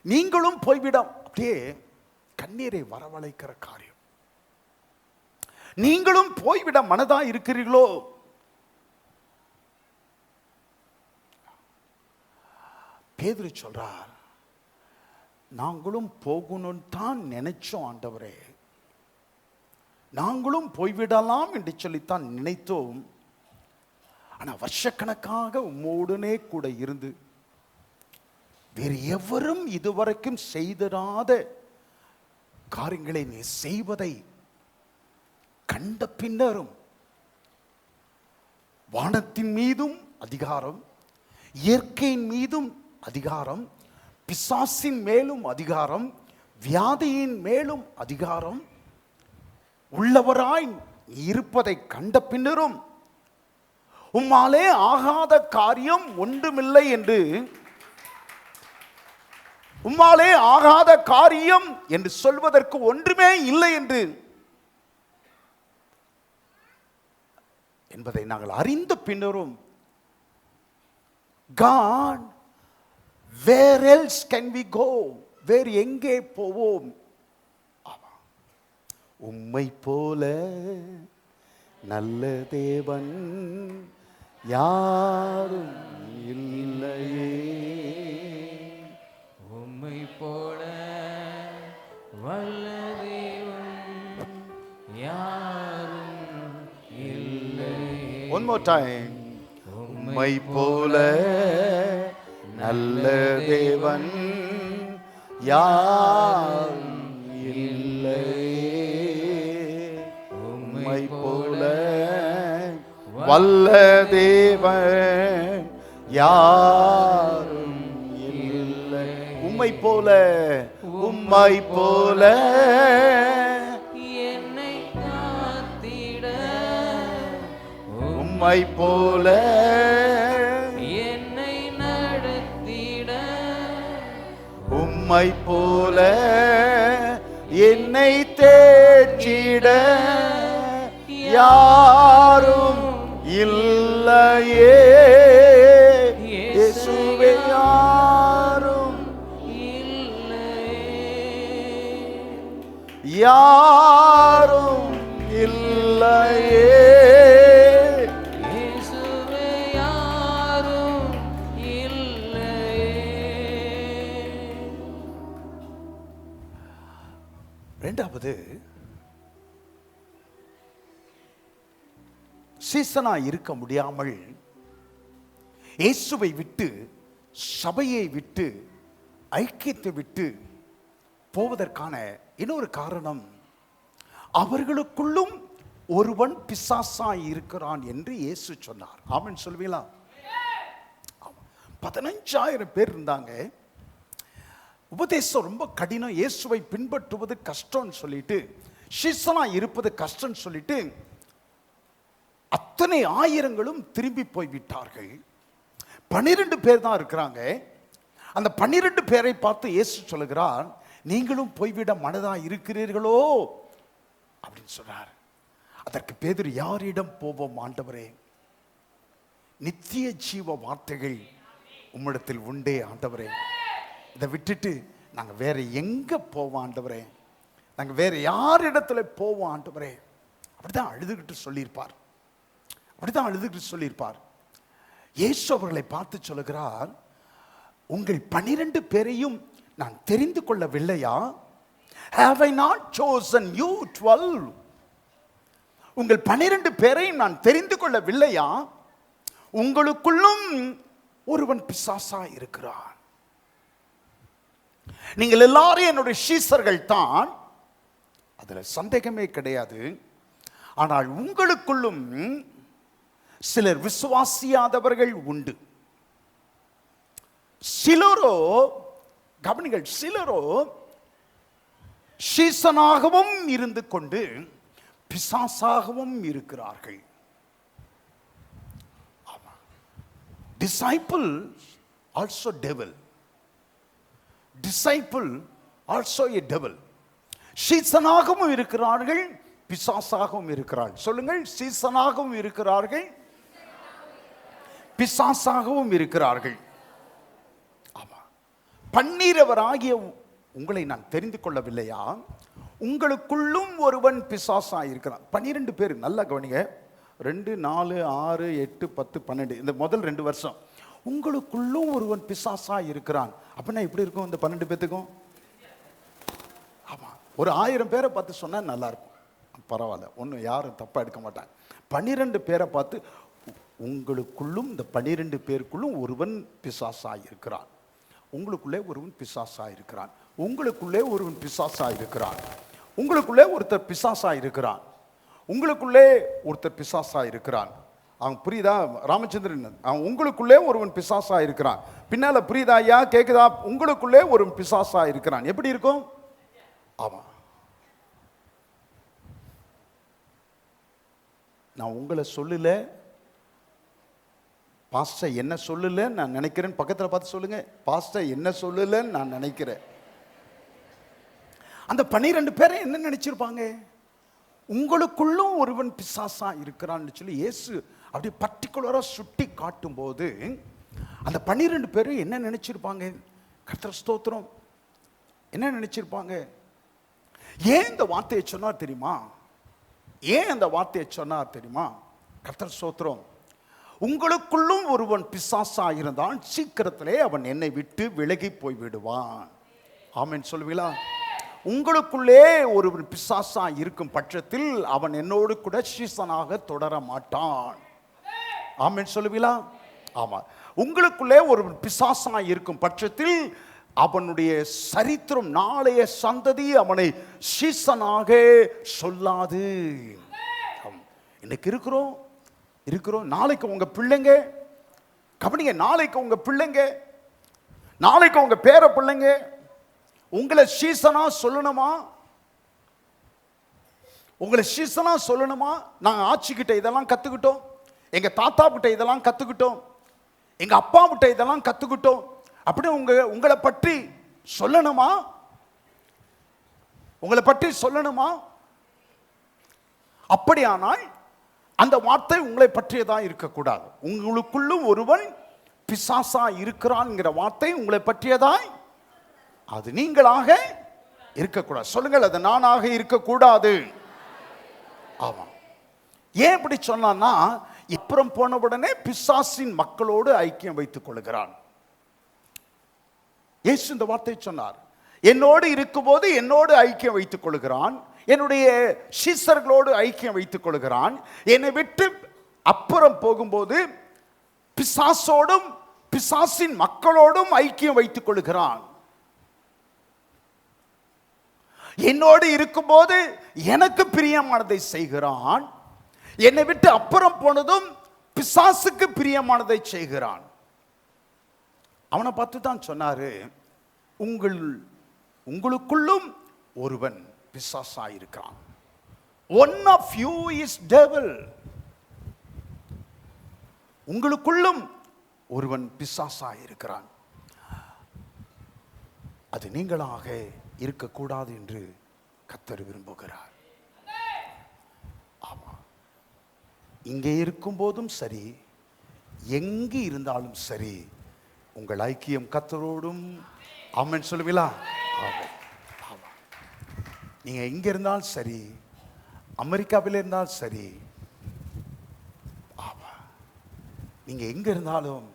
நீங்களும் போய்விட, அப்படியே கண்ணீரை வரவழைக்கிற காரியம். நீங்களும் போய்விட மனதாய் இருக்கிறீர்களோ? பேதுரு சொல்றார், நாங்களும் போகணும்னு தான் நினைச்சோம் ஆண்டவரே, நாங்களும் போய்விடலாம் என்று சொல்லித்தான் நினைத்தோம். ஆனா வருஷக்கணக்காக உம்மோடனே கூட இருந்து வேறு எவரும் இதுவரைக்கும் செய்திராத காரியங்களை நீ செய்வதை கண்ட பின்னரும் வானத்தின் மீதும் அதிகாரம், இயற்கையின் மீதும் அதிகாரம், பிசாசின் மேலும் அதிகாரம், வியாதியின் மேலும் அதிகாரம் உள்ளவராய் இருப்பதை கண்ட பின்னரும் உம்மாலே ஆகாத காரியம் ஒன்றுமில்லை என்று, உம்மாலே ஆகாத காரியம் என்று சொல்வதற்கு ஒன்றுமே இல்லை என்று என்பதை நாங்கள் அறிந்த பின்னரும், God, where else can we go? வேறு எங்கே போவோம்? உம்மை போல நல்ல தேவன் யாரும் இல்லையே. உம்மை போல வல்ல தேவன் யாரும் இல்லையே. One more time. உம்மை போல நல்ல தேவன் யாரும் இல்லையே. உம்மை போல வல்ல தேவன் யாரும் இல்லை. உம்மை போல, உம்மை போல என்னை காத்திட, உம்மை போல என்னை நடத்திட, உம்மை போல என்னை தேற்றிட யாரும் இல்லையே. இயேசுவே யாரும் இல்லையே. யாரும் இல்லையே. இயேசுவே யாரும் இல்லையே. இரண்டாவது, சீசனா இருக்க முடியாமல் இயேசுவை விட்டு, சபையை விட்டு, ஐக்கியத்தை விட்டு போவதற்கான இன்னொரு காரணம், அவர்களுக்குள்ளும் ஒருவன் பிசாசாய் இருக்கிறான் என்று இயேசு சொன்னார். ஆமென் சொல்வீங்களா? 15,000 பேர் இருந்தாங்க. உபதேசம் ரொம்ப கடினம், இயேசுவை பின்பற்றுவது கஷ்டம்னு சொல்லிட்டு, சீசனா இருப்பது கஷ்டம்னு சொல்லிட்டு அத்தனை ஆயிரங்களும் திரும்பி போய்விட்டார்கள். 12 பேர் தான் இருக்கிறாங்க. அந்த 12 பேரை பார்த்து இயேசு சொல்லுகிறார், நீங்களும் போய்விட மனதா இருக்கிறீர்களோ அப்படின்னு சொல்றார். அதற்கு பேதுரு, யாரிடம் போவோம் ஆண்டவரே? நித்திய ஜீவ வார்த்தைகள் உம்மிடத்தில் உண்டே ஆண்டவரே. இதை விட்டுட்டு நாங்க வேற எங்க போவோம் ஆண்டவரே? நாங்க வேற யாரிடத்துல போவோம் ஆண்டவரே? அப்படிதான் அழுதுகிட்டு சொல்லியிருப்பார். அப்படிதான் அழுதுகிட்டு சொல்லியிருப்பார். இயேசு அவர்களை பார்த்து சொல்லுகிறார், உங்கள் 12 பேரையும் நான் தெரிந்து கொள்ளவில்லையா? Have I not chosen you 12? உங்கள் 12 பேரையும் நான் தெரிந்து கொள்ளவில்லையா? உங்களுக்குள்ளும் ஒருவன் பிசாசா இருக்கிறான். நீங்கள் எல்லாரும் என்னுடைய சீசர்கள் தான், அதுல சந்தேகமே கிடையாது. ஆனால் உங்களுக்குள்ளும் சிலர் விசுவாசியாதவர்கள் உண்டு. சிலரோ, கவனிங்கள், சிலரோ சீசனாகவும் இருந்து கொண்டு பிசாசாகவும் இருக்கிறார்கள். Disciple also devil. Disciple also a devil. சீசனாகவும் இருக்கிறார்கள், பிசாசாகவும் இருக்கிறார்கள். சொல்லுங்கள், சீசனாகவும் இருக்கிறார்கள், பிசாசாகவும் இருக்கிறார்கள். ஆமா. பன்னிரவராகிய உங்களை நான் தெரிந்து கொள்ளவில்லையா? உங்களுக்குள்ளும் ஒருவன் பிசாசா இருக்கிறான். 12 பேர், நல்லா கவனிங்க. 2, 4, 6, 8, 10, 12 இந்த முதல் 2 வருஷம் உங்களுக்குள்ளும் ஒருவன் பிசாசா இருக்கிறான். அப்படின்னா எப்படி இருக்கும் இந்த 12 பேத்துக்கும்? ஆமா, ஒரு 1000 பேரை பார்த்து சொன்னா நல்லா இருக்கும், பரவாயில்ல, ஒன்றும் யாரும் தப்பா எடுக்க மாட்டாங்க. 12 பேரை பார்த்து உங்களுக்குள்ளும், இந்த 12 பேருக்குள்ளும் ஒருவன் பிசாசா இருக்கிறான். உங்களுக்குள்ளே ஒருவன் பிசாசா இருக்கிறான். உங்களுக்குள்ளே ஒருவன் பிசாசா இருக்கிறான். உங்களுக்குள்ளே ஒருத்தர் பிசாசா இருக்கிறான். உங்களுக்குள்ளே ஒருத்தர் பிசாசா இருக்கிறான். அவன் புரியுதா ராமச்சந்திரன்? அவன் உங்களுக்குள்ளே ஒருவன் பிசாசா இருக்கிறான். பின்னால புரியுதா ஐயா? கேக்குதா? உங்களுக்குள்ளே ஒருவன் பிசாசா இருக்கிறான். எப்படி இருக்கும்? ஆமா, நான் உங்களை சொல்லல, பாஸ்டர் என்ன சொல்லல நான் நினைக்கிறேன். பக்கத்தில் பார்த்து சொல்லுங்க, பாஸ்டர் என்ன சொல்லல நான் நினைக்கிறேன். அந்த 12 பேரை என்ன நினைச்சிருப்பாங்க? உங்களுக்குள்ளும் ஒருவன் பிசாசா இருக்கிறான்னு சொல்லி இயேசு அப்படி பர்டிகுலரா சுட்டி காட்டும் போது அந்த 12 பேரும் என்ன நினைச்சிருப்பாங்க? கர்த்தர் ஸ்தோத்திரம், என்ன நினைச்சிருப்பாங்க? ஏன் இந்த வார்த்தையை சொன்னார் தெரியுமா? ஏன் அந்த வார்த்தையை சொன்னார் தெரியுமா? கர்த்தர் ஸ்தோத்திரம், உங்களுக்குள்ளும் ஒருவன் பிசாசா இருந்தான், சீக்கிரத்திலே அவன் என்னை விட்டு விலகி போய் விடுவான். ஆமென் சொல்லுவீங்களா? உங்களுக்குள்ளே ஒருவன் பிசாசா இருக்கும் பட்சத்தில் அவன் என்னோடு கூட சீசனாக தொடர மாட்டான். ஆமென் சொல்லுவீங்களா? ஆமா, உங்களுக்குள்ளே ஒருவன் பிசாசா இருக்கும் பட்சத்தில் அவனுடைய சரித்திரம், நாளைய சந்ததி அவனை சீசனாக சொல்லாது. இன்னைக்கு இருக்கிறோம், நாளைக்கு உங்க பிள்ளைங்க, கவனிங்க, நாளைக்கு உங்க பிள்ளைங்க, நாளைக்கு உங்க பேர பிள்ளைங்க உங்களை சீசனா சொல்லணுமா? உங்களை சீசனா சொல்லணுமா? நாங்க ஆட்சிக்கிட்ட இதெல்லாம் கத்துக்கிட்டோம், எங்க தாத்தா கிட்ட இதெல்லாம் கத்துக்கிட்டோம், எங்க அப்பா கிட்ட இதெல்லாம் கத்துக்கிட்டோம் அப்படி உங்களை பற்றி சொல்லணுமா? உங்களை பற்றி சொல்லணுமா? அப்படியானால் அந்த வார்த்தை உங்களை பற்றியதா இருக்கக்கூடாது. உங்களுக்குள்ளும் ஒருவன் பிசாசா இருக்கிறான்ங்கிற வார்த்தை உங்களை பற்றியதாய், அது நீங்களாக இருக்கக்கூடாது. சொல்லுங்கள், அது நானாக இருக்கக்கூடாது. ஆமா, ஏன் இப்படி சொன்னான்னா, இப்புறம் போன உடனே பிசாசின் மக்களோடு ஐக்கியம் வைத்துக் கொள்கிறான். இயேசு இந்த வார்த்தையை சொன்னார், என்னோடு இருக்கும்போது என்னோடு ஐக்கியம் வைத்துக் கொள்கிறான், என்னுடைய சீசர்களோடு ஐக்கியம் வைத்துக் கொள்கிறான். என்னை விட்டு அப்புறம் போகும்போது பிசாசோடும் பிசாசின் மக்களோடும் ஐக்கியம் வைத்துக் கொள்கிறான். என்னோடு இருக்கும்போது எனக்கு பிரியமானதை செய்கிறான், என்னை விட்டு அப்புறம் போனதும் பிசாசுக்கு பிரியமானதை செய்கிறான். அவனை பார்த்து தான் சொன்னாரு, உங்களுக்குள்ளும் ஒருவன் பிசாசா இருக்கிறான். One of you is devil. உங்களுக்குள்ளும் ஒருவன் பிசாசா இருக்கிறான். அது நீங்களாக இருக்கக்கூடாது என்று கர்த்தர் விரும்புகிறார். ஆமா, இங்கே இருக்கும் போதும் சரி, எங்கு இருந்தாலும் சரி உங்கள் ஐக்கியம் கர்த்தரோடும். ஆமென் சொல்லுவீங்களா? ஆமென். ஆமா. நீங்க எங்க இருந்தாலும் சரி, அமெரிக்காவில் இருந்தாலும் சரி, ஆமா, நீங்க எங்க இருந்தாலும்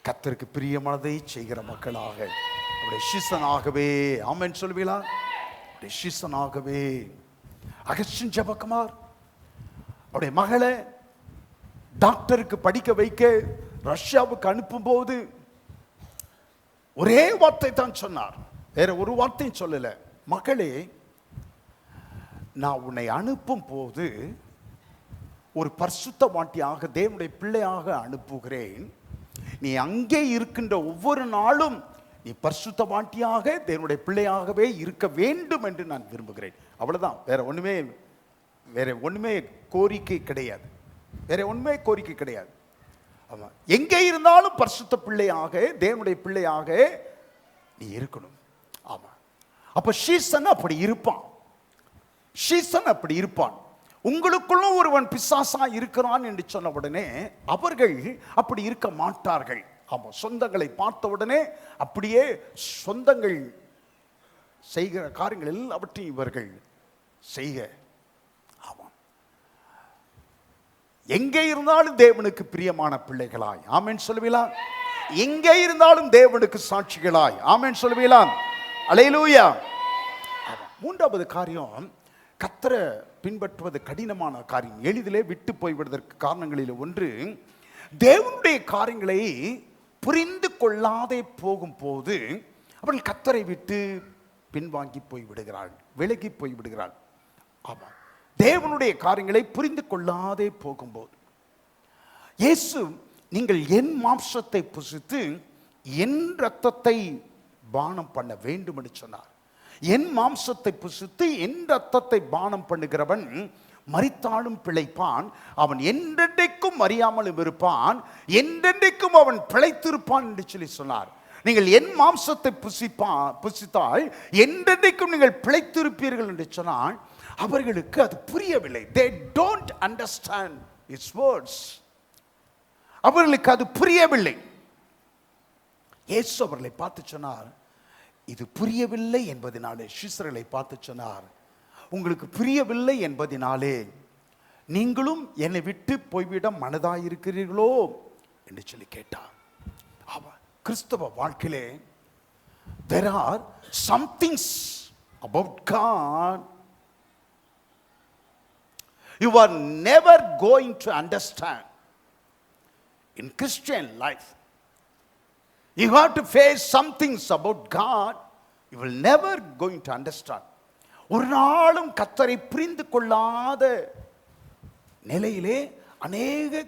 கர்த்தருக்கு பிரியமானதை செய்கிற மக்களாக அவருடைய சீசனாகவே. ஆமென் சொல்லுவீங்களா? அவருடைய சீசனாகவே. அகஸ்டின் ஜெபக்குமார் அவருடைய மகளை டாக்டருக்கு படிக்க வைக்க ரஷ்யாவுக்கு அனுப்பும் போது ஒரே வார்த்தை தான் சொன்னார், வேற ஒரு வார்த்தையும் சொல்லல. மகளே, நான் உன்னை அனுப்பும் போது ஒரு பரிசுத்தவாட்டியாக தேவனுடைய பிள்ளையாக அனுப்புகிறேன். நீ அங்கே இருக்கின்ற ஒவ்வொரு நாளும் நீ பரிசுத்தவாட்டியாக தேவனுடைய பிள்ளையாகவே இருக்க வேண்டும் என்று நான் விரும்புகிறேன். அவ்வளவுதான். வேற ஒண்ணுமே கோரிக்கை கிடையாது. வேற ஒண்ணுமே கோரிக்கை கிடையாது. ஆமா, எங்கே இருந்தாலும் பரிசுத்த பிள்ளையாக தேவனுடைய பிள்ளையாக நீ இருக்கணும். ஆமா, அப்ப சீசன் அப்படி இருப்பான். சீசன் அப்படி இருப்பான். உங்களுக்குள்ளும் ஒருவன் பிசாசா இருக்கிறான் என்று சொன்ன உடனே அவர்கள் அப்படி இருக்க மாட்டார்கள். ஆமா, சொந்தங்களை பார்த்த உடனே அப்படியே சொந்தங்கள் செய்கிற காரியங்கள் எல்லாவற்றையும் இவர்கள் செய்க. ஆமா, எங்கே இருந்தாலும் தேவனுக்கு பிரியமான பிள்ளைகளாய். ஆமென் சொல்லுவீங்களா? எங்கே இருந்தாலும் தேவனுக்கு சாட்சிகளாய். ஆமென் சொல்லுவீங்களா? அல்லேலூயா. மூன்றாவது காரியம், கர்த்தரை பின்பற்றுவது கடினமான காரியம். எளிதிலே விட்டு போய்விடுவதற்கு காரணங்களில் ஒன்று, தேவனுடைய காரியங்களை புரிந்து கொள்ளாதே போகும் போது அவர்கள் கர்த்தரை விட்டு பின்வாங்கி போய்விடுகிறார்கள், விலகி போய்விடுகிறார்கள். ஆமா, தேவனுடைய காரியங்களை புரிந்து கொள்ளாதே போகும்போது இயேசு, நீங்கள் என் மாம்சத்தை புசித்து என் இரத்தத்தை பானம் பண்ண வேண்டும் என்று சொன்னார். என் மாம்சத்தை புசித்து என் இரத்தத்தை பானம் பண்ணுகிறவன் மரித்தாலும் பிழைப்பான், அவன் என்றென்றைக்கும் அறியாமலும் இருப்பான், என்றென்றைக்கும் அவன் பிழைத்திருப்பான் என்று சொல்லி சொன்னார். நீங்கள் என் மாம்சத்தை புசித்தால் என்றென்றைக்கும் நீங்கள் பிழைத்திருப்பீர்கள் என்று சொன்னால் அவர்களுக்கு அது புரியவில்லை. they don't understand his words. அவர்களுக்கு அது புரியவில்லை. இயேசு அவர்களை பார்த்து சொன்னார், இது புரியவில்லை என்பதினாலே, சீசர்களை பார்த்து சொன்னார், உங்களுக்கு புரியவில்லை என்பதினாலே நீங்களும் என்னை விட்டு போய்விட மனதாயிருக்கிறீர்களோ என்று சொல்லி கேட்டார். கிறிஸ்தவ வாழ்க்கையிலே there are some things about God you are never going to understand in Christian life. You have to face some things about God you will never going to understand. ஒரு நாளும் கர்த்தரை புரிந்து கொள்ளாத நிலையிலே அநேக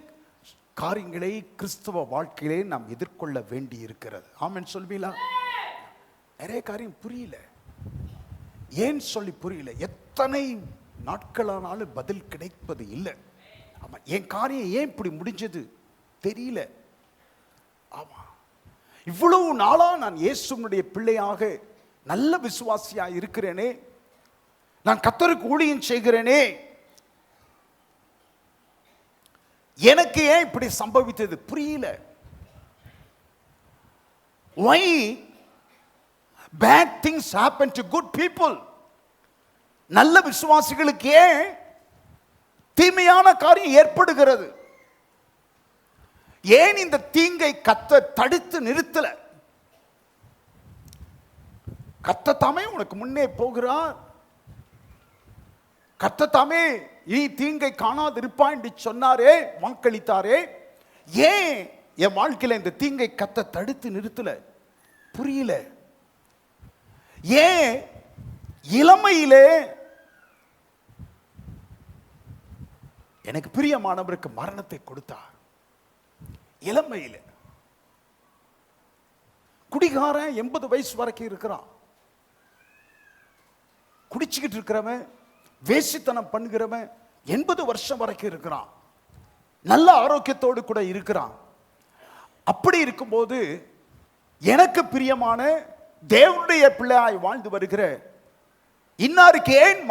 காரியங்களை கிறிஸ்தவ வாழ்க்கையிலே நாம் எதிர்கொள்ள வேண்டி இருக்கிறது. ஆமென் சொல்வீங்களா? நிறைய காரியம் புரியல. ஏன் சொல்லி புரியல? எத்தனை நாட்களானாலும் பதில் கிடைப்பது இல்லை. ஆமா, என் காரியம் ஏன் இப்படி முடிஞ்சது தெரியல. ஆமா, இவ்வளவு நாளா நான் இயேசுனுடைய பிள்ளையாக நல்ல விசுவாசியா இருக்கிறேனே, நான் கர்த்தருக்கு ஊழியம் செய்கிறேனே, எனக்கு ஏன் இப்படி சம்பவித்தது புரியல. Why bad things happen to good people? நல்ல விசுவாசிகளுக்கு ஏன் தீமையான காரியம் ஏற்படுகிறது? ஏன் இந்த தீங்கை கர்த்தர் தடுத்து நிறுத்தல? கர்த்தர் தாமே உனக்கு முன்னே போகிறார். கர்த்தர் தாமே நீ தீங்கை காணாதிருப்பாய் என்று சொன்னாரே, வாக்களித்தாரே. ஏன் என் வாழ்க்கையில இந்த தீங்கை கர்த்தர் தடுத்து நிறுத்தல? புரியல. ஏன் இளமையிலே எனக்கு பிரியமானவருக்கு மரணத்தை கொடுத்தார்? இளமையில குடிகாரன் 80 வயசு வரைக்கும் இருக்கிறான். குடிச்சுக்கிட்டு இருக்கிறவன், வேசித்தனம் பண்ணுகிறவன் 80 வருஷம் வரைக்கும் இருக்கிறான். நல்ல ஆரோக்கியத்தோடு கூட இருக்கிறான். அப்படி இருக்கும்போது எனக்கு பிரியமான தேவனுடைய பிள்ளையாய் வாழ்ந்து வருகிற இன்னாருக்கு ஏன்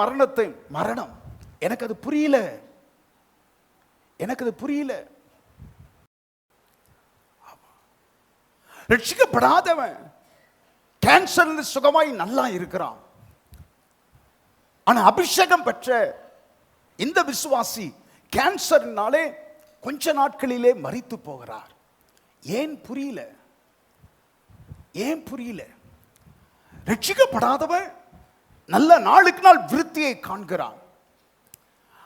மரணம்? எனக்கு அது புரியல. எனக்கு அது புரியல. ரட்சிக்கப்படாதவன் கேன்சர் சுகமாய் நல்லா இருக்கிறான். ஆனா அபிஷேகம் பெற்ற இந்த விசுவாசி கேன்சர்னாலே கொஞ்ச நாட்களிலே மரித்து போகிறார். ஏன் புரியல? ஏன் புரியல? ரட்சிக்கப்படாதவன் நல்ல நாளுக்கு நாள் விருத்தியை காண்கிறான்.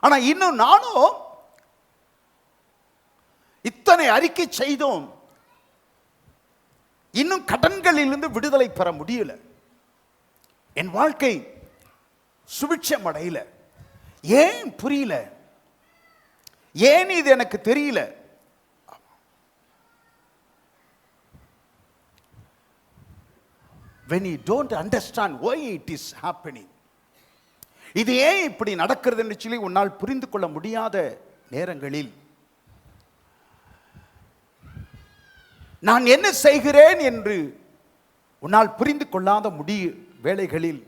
ஆனா இன்னும் நானும் இத்தனை அறிக்கை செய்தோம், இன்னும் கடன்களிலிருந்து விடுதலை பெற முடியல. என் வாழ்க்கை சுபிட்சம் அடையல. ஏன் புரியல? ஏன் இது எனக்கு தெரியல? When you don't understand why it is happening, இது ஏன் இப்படி நடக்கிறதுன்னு சொல்லி உன்னால் புரிந்து கொள்ள முடியாத நேரங்களில் நான் என்ன செய்கிறேன் என்று உன்னால் புரிந்து கொள்ளாத வேளைகளில்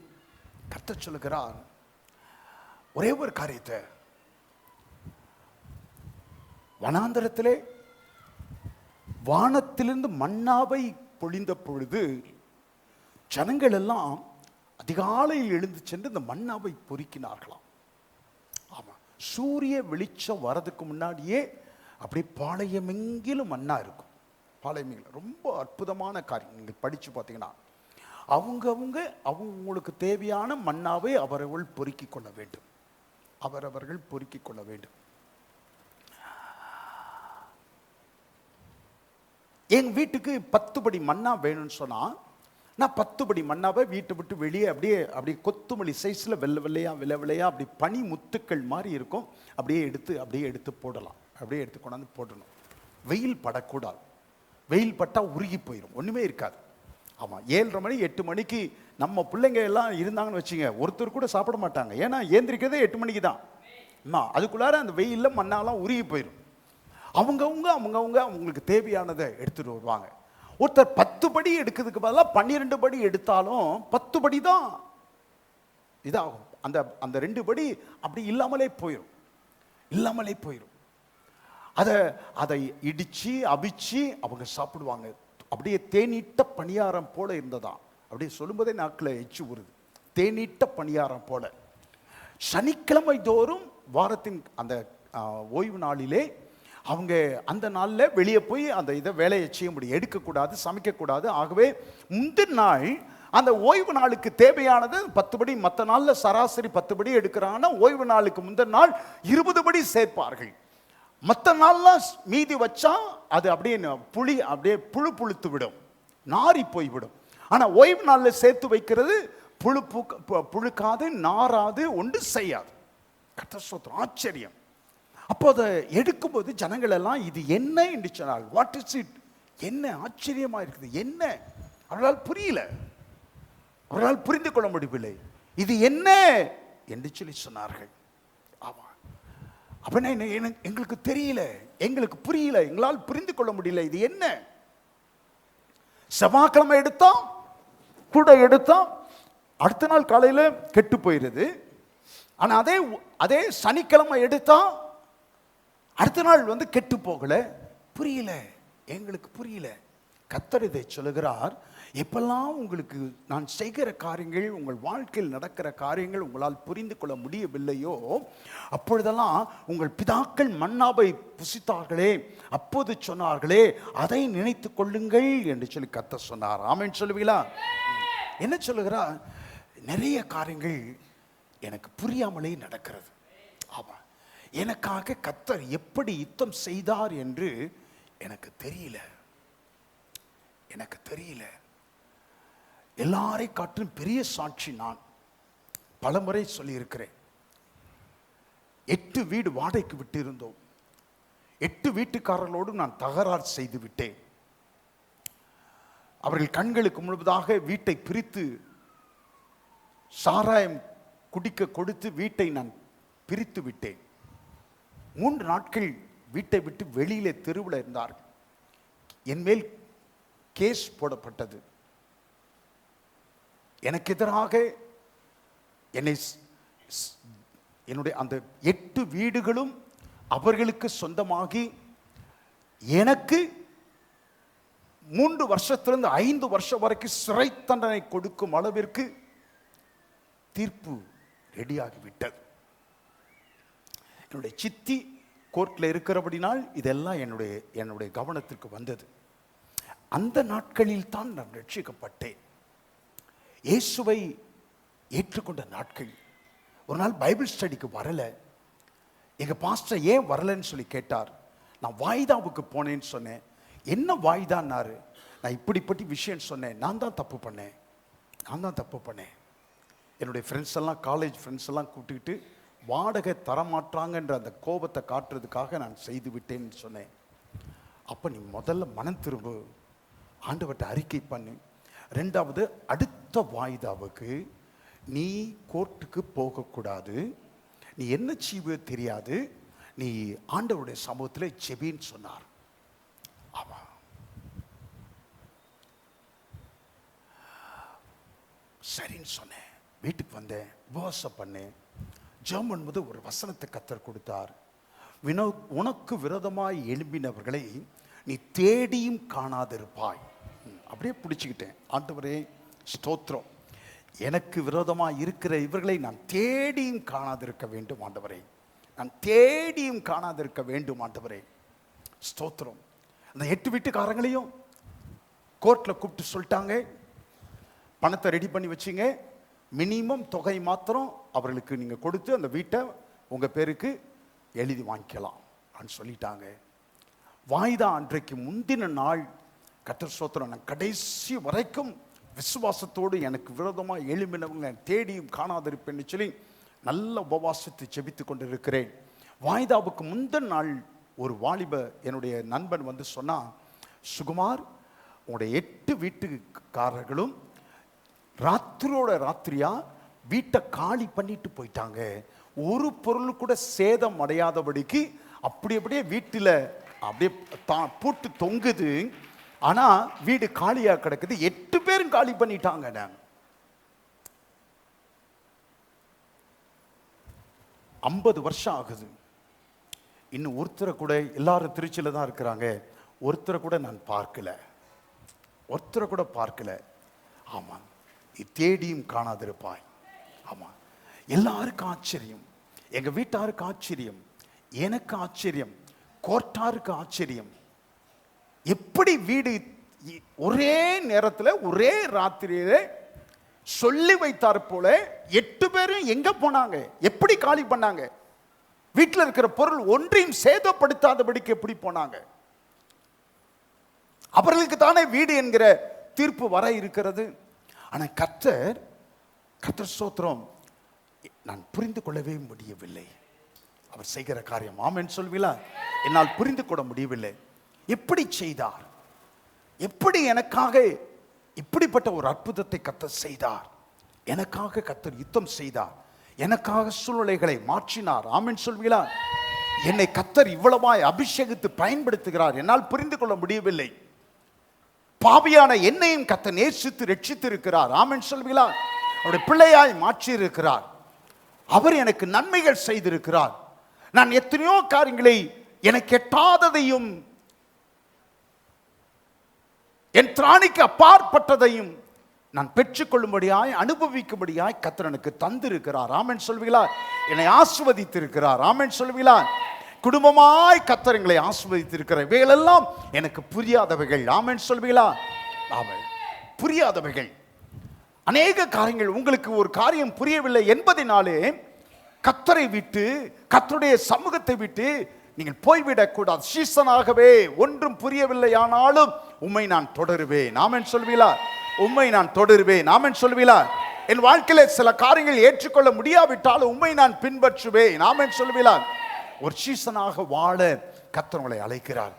கர்த்தர் சொல்லுகிறார், ஒரே ஒரு காரியத்தை. வனாந்தரத்திலே வானத்திலிருந்து மன்னாவை பொழிந்த பொழுது ஜனங்கள் எல்லாம் அதிகாலையில் எழுந்து சென்று இந்த மன்னாவை பொறுக்கினார்களாம். ஆமா, சூரிய வெளிச்சம் வரதுக்கு முன்னாடியே அப்படியே பாளையமெங்கிலும் மன்னா இருக்கும். பாளையமெங்கிலும் ரொம்ப அற்புதமான காரியம். நீங்க படிச்சு பார்த்தீங்கன்னா அவங்களுக்கு தேவையான மன்னாவை அவர்கள் பொறுக்கிக் கொள்ள வேண்டும். அவரவர்கள் பொறுக்கிக் கொள்ள வேண்டும். எங்க வீட்டுக்கு 10 படி மன்னா வேணும்னு சொன்னா நான் 10 படி மன்னாவை வீட்டை விட்டு வெளியே அப்படியே கொத்துமல்லி சைஸ்ல வெள்ளையா அப்படி பனி முத்துக்கள் மாதிரி இருக்கும். அப்படியே எடுத்து போடலாம். அப்படியே எடுத்து கொண்டாந்து போடணும். வெயில் படக்கூடாது. வெயில் பட்டா உருகி போயிடும், ஒண்ணுமே இருக்காது. ஆமா, 7:30 மணி 8 மணிக்கு நம்ம பிள்ளைங்க எல்லாம் இருந்தாங்கன்னு வச்சுங்க, ஒருத்தர் கூட சாப்பிட மாட்டாங்க. ஏன்னா ஏந்திரிக்கிறதே 8 மணிக்கு தான். அதுக்குள்ளார அந்த வெயில்ல மண்ணாலாம் உருகி போயிடும். அவங்களுக்கு தேவையானதை எடுத்துட்டு வருவாங்க. ஒருத்தர் 10 படி எடுக்கிறதுக்கு பதிலாக 12 படி எடுத்தாலும் 10 படி தான் இதாகும். அந்த 2 படி அப்படி இல்லாமலே போயிடும். அதை இடிச்சு அவிச்சு அவங்க சாப்பிடுவாங்க. அப்படியே தேநீட்ட பணியாரம் போல இருந்ததா. அப்படியே சொல்லும்போதே நாக்கில் எச்சு வருது. தேநீட்ட பணியாரம் போல. சனிக்கிழமை தோறும் வாரத்தின் அந்த ஓய்வு நாளிலே அவங்க அந்த நாளில் வெளியே போய் அந்த வேலையை செய்ய முடியும், எடுக்கக்கூடாது, சமைக்கக்கூடாது. ஆகவே முந்தின நாள் அந்த ஓய்வு நாளுக்கு தேவையானது 10 படி, மற்ற நாளில் சராசரி 10 படி எடுக்கிறாங்கன்னா ஓய்வு நாளுக்கு முந்தின நாள் 20 படி சேர்ப்பார்கள். மற்ற நாள்லாம் மீதி வச்சா அது அப்படியே புழுத்து விடும், நாரி போய்விடும். ஆனால் ஓய்வு நாளில் சேர்த்து வைக்கிறது புழுக்காது, நாராது, ஒன்று செய்யாது. கர்த்தர் ஆச்சரியம். அப்போ அதை எடுக்கும்போது ஜனங்கள் எல்லாம் இது என்ன என்று சொன்னால், வாட் இஸ் இட், என்ன ஆச்சரியமா இருக்குது, என்ன அவர்களால் புரியல, அவர்களால் புரிந்து கொள்ள முடியவில்லை. இது என்ன என்று சொல்லி சொன்னார்கள். ஆமா, அப்படின்னா எங்களுக்கு தெரியல, எங்களுக்கு புரியல, எங்களால் புரிந்து கொள்ள முடியல, இது என்ன. செவ்வாய்க்கிழமை எடுத்தோம் கூட எடுத்தோம், அடுத்த நாள் காலையில் கெட்டு போயிருது. ஆனால் அதே சனிக்கிழமை எடுத்தா அடுத்த நாள் கெட்டு போகல. புரியல, எங்களுக்கு புரியல. கர்த்தர் இதை சொல்லுகிறார், எப்பெல்லாம் உங்களுக்கு நான் செய்கிற காரியங்கள், உங்கள் வாழ்க்கையில் நடக்கிற காரியங்கள் உங்களால் புரிந்து கொள்ள முடியவில்லையோ அப்பொழுதெல்லாம் உங்கள் பிதாக்கள் மன்னாவை புசித்தார்களே, அப்போது சொன்னார்களே, அதை நினைத்து கொள்ளுங்கள் என்று சொல்லி கர்த்தர் சொன்னார். ஆமென் சொல்லுவீங்களா? என்ன சொல்லுகிறார்? நிறைய காரியங்கள் எனக்கு புரியாமலே நடக்கிறது. ஆமா, எனக்காக கர்த்தர் எப்படி யுத்தம் செய்தார் என்று எனக்கு தெரியல. எல்லாரை காட்டிலும் பெரிய சாட்சி நான் பலமுறை சொல்லியிருக்கிறேன். 8 வீடு வாடகைக்கு விட்டு இருந்தோம். 8 வீட்டுக்காரர்களோடு நான் தகராறு செய்து விட்டேன். அவர்கள் கண்களுக்கு முழுவதாக வீட்டை பிரித்து சாராயம் குடிக்க கொடுத்து வீட்டை நான் பிரித்து விட்டேன். 3 நாட்கள் வீட்டை விட்டு வெளியிலே தெருவில் இருந்தார்கள். என் மேல் கேஸ் போடப்பட்டது. எனக்கு எதிராக என்னுடைய அந்த 8 வீடுகளும் அவர்களுக்கு சொந்தமாகி எனக்கு 3 வருஷத்திலிருந்து 5 வருஷம் வரைக்கும் சிறை தண்டனை கொடுக்கும் அளவிற்கு தீர்ப்பு ரெடியாகிவிட்டது. என்னுடைய சித்தி கோர்ட்டில் இருக்கிறபடினால் இதெல்லாம் என்னுடைய கவனத்திற்கு வந்தது. அந்த நாட்களில் தான் நான் ரட்சிக்கப்பட்டேன். இயேசுவை ஏற்றுக்கொண்ட நாட்கள். ஒரு நாள் பைபிள் ஸ்டடிக்கு வரல. எங்க பாஸ்டர் ஏன் வரலன்னு சொல்லி கேட்டார். நான் வாய்தாவுக்கு போனேன்னு சொன்னேன். என்ன வாய்தான்னாரு. நான் இப்படிப்பட்ட விஷயம் சொன்னேன். நான் தான் தப்பு பண்ணேன். என்னுடைய ஃப்ரெண்ட்ஸ் எல்லாம், காலேஜ் ஃப்ரெண்ட்ஸ் எல்லாம் கூப்பிட்டுக்கிட்டு வாடகை தரமாட்டாங்கன்ற அந்த கோபத்தை காட்டுறதுக்காக நான் செய்து விட்டேன்னு சொன்னேன். அப்போ நீ முதல்ல மனம் திரும்பு, ஆண்டவர்கிட்ட அறிக்கை பண்ணு. 2வது, அடுத்த வாய்தாவுக்கு நீ கோர்ட்டுக்கு போகக்கூடாது. நீ என்ன செய்வ தெரியாது. நீ ஆண்டவருடைய சமூகத்தில் ஜெபின்னு சொன்னார். ஆமா, சரின்னு சொன்னேன். வீட்டுக்கு வந்தேன், உபவாசம் பண்ணேன், ஜெபம் பண்ணும்போது ஒரு வசனத்தை கர்த்தர் கொடுத்தார். உனக்கு விரோதமாய் எழும்பினவர்களை நீ தேடியும் காணாதிருப்பாய். அப்படியே பிடிச்சிக்கிட்டேன். ஆண்டவரே ஸ்தோத்திரம், எனக்கு விரோதமாக இருக்கிற இவர்களை நான் தேடியும் காணாதிருக்க வேண்டும் ஆண்டவரே, நான் தேடியும் காணாதிருக்க வேண்டும் ஆண்டவரே, ஸ்தோத்திரம். அந்த 8 வீட்டுக்காரங்களையும் கோர்ட்டில் கூப்பிட்டு சொல்லிட்டாங்க, பணத்தை ரெடி பண்ணி வச்சிங்க, மினிமம் தொகை மாத்திரம் அவர்களுக்கு நீங்கள் கொடுத்து அந்த வீட்டை உங்கள் பேருக்கு எழுதி வாங்கிக்கலாம் அப்படின்னு சொல்லிட்டாங்க. வாய்தா அன்றைக்கு முந்தின நாள் கர்த்தர் ஸ்தோத்திரம், நான் கடைசி வரைக்கும் விசுவாசத்தோடு எனக்கு விரோதமாக எழும்பினவங்க தேடியும் காணாதிருப்பேன்னு சொல்லி நல்ல உபவாசத்தை ஜெபித்து கொண்டு இருக்கிறேன். வாய்தாவுக்கு முந்தின நாள் ஒரு வாலிப என்னுடைய நண்பன் வந்து சொன்னா, சுகுமார், உங்களுடைய 8 வீட்டுக்காரர்களும் ராத்திரியோட ராத்திரியா வீட்டை காலி பண்ணிட்டு போயிட்டாங்க. ஒரு பொருள் கூட சேதம் அடையாதபடிக்கு அப்படியே வீட்டில் அப்படியே பூட்டு தொங்குது. ஆனா வீடு காலியா கிடக்குது. 8 பேரும் காலி பண்ணிட்டாங்க. நான் 50 வருஷம் ஆகுது. இன்னும் ஒருத்தரை கூட, எல்லாரும் திருச்சியில தான் இருக்கிறாங்க, ஒருத்தரை கூட நான் பார்க்கல. ஆமா, தேடியும் காணாதிருப்பாய். ஆமா, எல்லாருக்கும் ஆச்சரியம், எங்க வீட்டாருக்கு ஆச்சரியம், எனக்கு ஆச்சரியம், கோர்ட்டாருக்கு ஆச்சரியம். எப்படி வீடு ஒரே நேரத்தில் ஒரே ராத்திரியில சொல்லி வைத்தார் போல 8 பேரும் எங்க போனாங்க, எப்படி காலி பண்ணாங்க, வீட்டில் இருக்கிற பொருள் ஒன்றையும் சேதப்படுத்தாதபடிக்கு எப்படி போனாங்க? அவர்களுக்கு தானே வீடு என்கிற தீர்ப்பு வர இருக்கிறது. ஆனா கர்த்தர் ஸ்தோத்திரம், நான் புரிந்து கொள்ளவே முடியவில்லை அவர் செய்கிற காரியம். ஆமென் சொல்வீங்களா? என்னால் புரிந்து கொள்ள முடியவில்லை. எப்படி செய்தார், எப்படி எனக்காக இப்படிப்பட்ட ஒரு அற்புதத்தை கர்த்தர் செய்தார். எனக்காக கர்த்தர் யுத்தம் செய்தார், எனக்காக சூழ்நிலைகளை மாற்றினார். ஆமென் சொல்வீங்களா? என்னை கர்த்தர் இவ்வளவாய் அபிஷேகித்து பயன்படுத்துகிறார். என்னால் புரிந்து கொள்ள முடியவில்லை. பாவியான என்னையும் கர்த்தர் நேசித்து ரட்சித்து இருக்கிறார். ஆமென் சொல்வீங்களா? அவருடைய பிள்ளையாய் மாற்றி இருக்கிறார். அவர் எனக்கு நன்மைகள் செய்திருக்கிறார். நான் எத்தனையோ காரியங்களை, எனக்கு எட்டாததையும் என் திராணிக்கு அப்பாற்பட்டதையும் நான் பெற்றுக்கொள்ளும்படியாய், அனுபவிக்கும்படியாய் கர்த்தர் எனக்கு தந்திருக்கிறார். ஆமென் சொல்வீங்களா? என்னை ஆசீர்வதித்திருக்கிறார். ஆமென் சொல்வீங்களா? குடும்பமாய் கர்த்தர் எங்களை ஆசீர்வதித்திருக்கிறார். இவைகளெல்லாம் எனக்கு புரியாதவைகள். ஆமென் சொல்வீங்களா? ஆமென், புரியாதவைகள். அநேக காரியங்கள் உங்களுக்கு ஒரு காரியம் புரியவில்லை என்பதினாலே கர்த்தரை விட்டு, கர்த்தருடைய சமூகத்தை விட்டு நீங்கள் போய்விடக்கூடாது. சீசனாகவே ஒன்றும் புரியவில்லை ஆனாலும் உம்மை நான் தொடருவேன். ஆமென் சொல்வீங்களா? உம்மை நான் தொடருவேன். ஆமென் சொல்வீங்களா? என் வாழ்க்கையில சில காரியங்கள் ஏற்றுக்கொள்ள முடியாவிட்டாலும் உம்மை நான் பின்பற்றுவேன். ஆமென் சொல்வீங்களா? ஒரு சீசனாக வாழ கர்த்தர் உங்களை அழைக்கிறார்.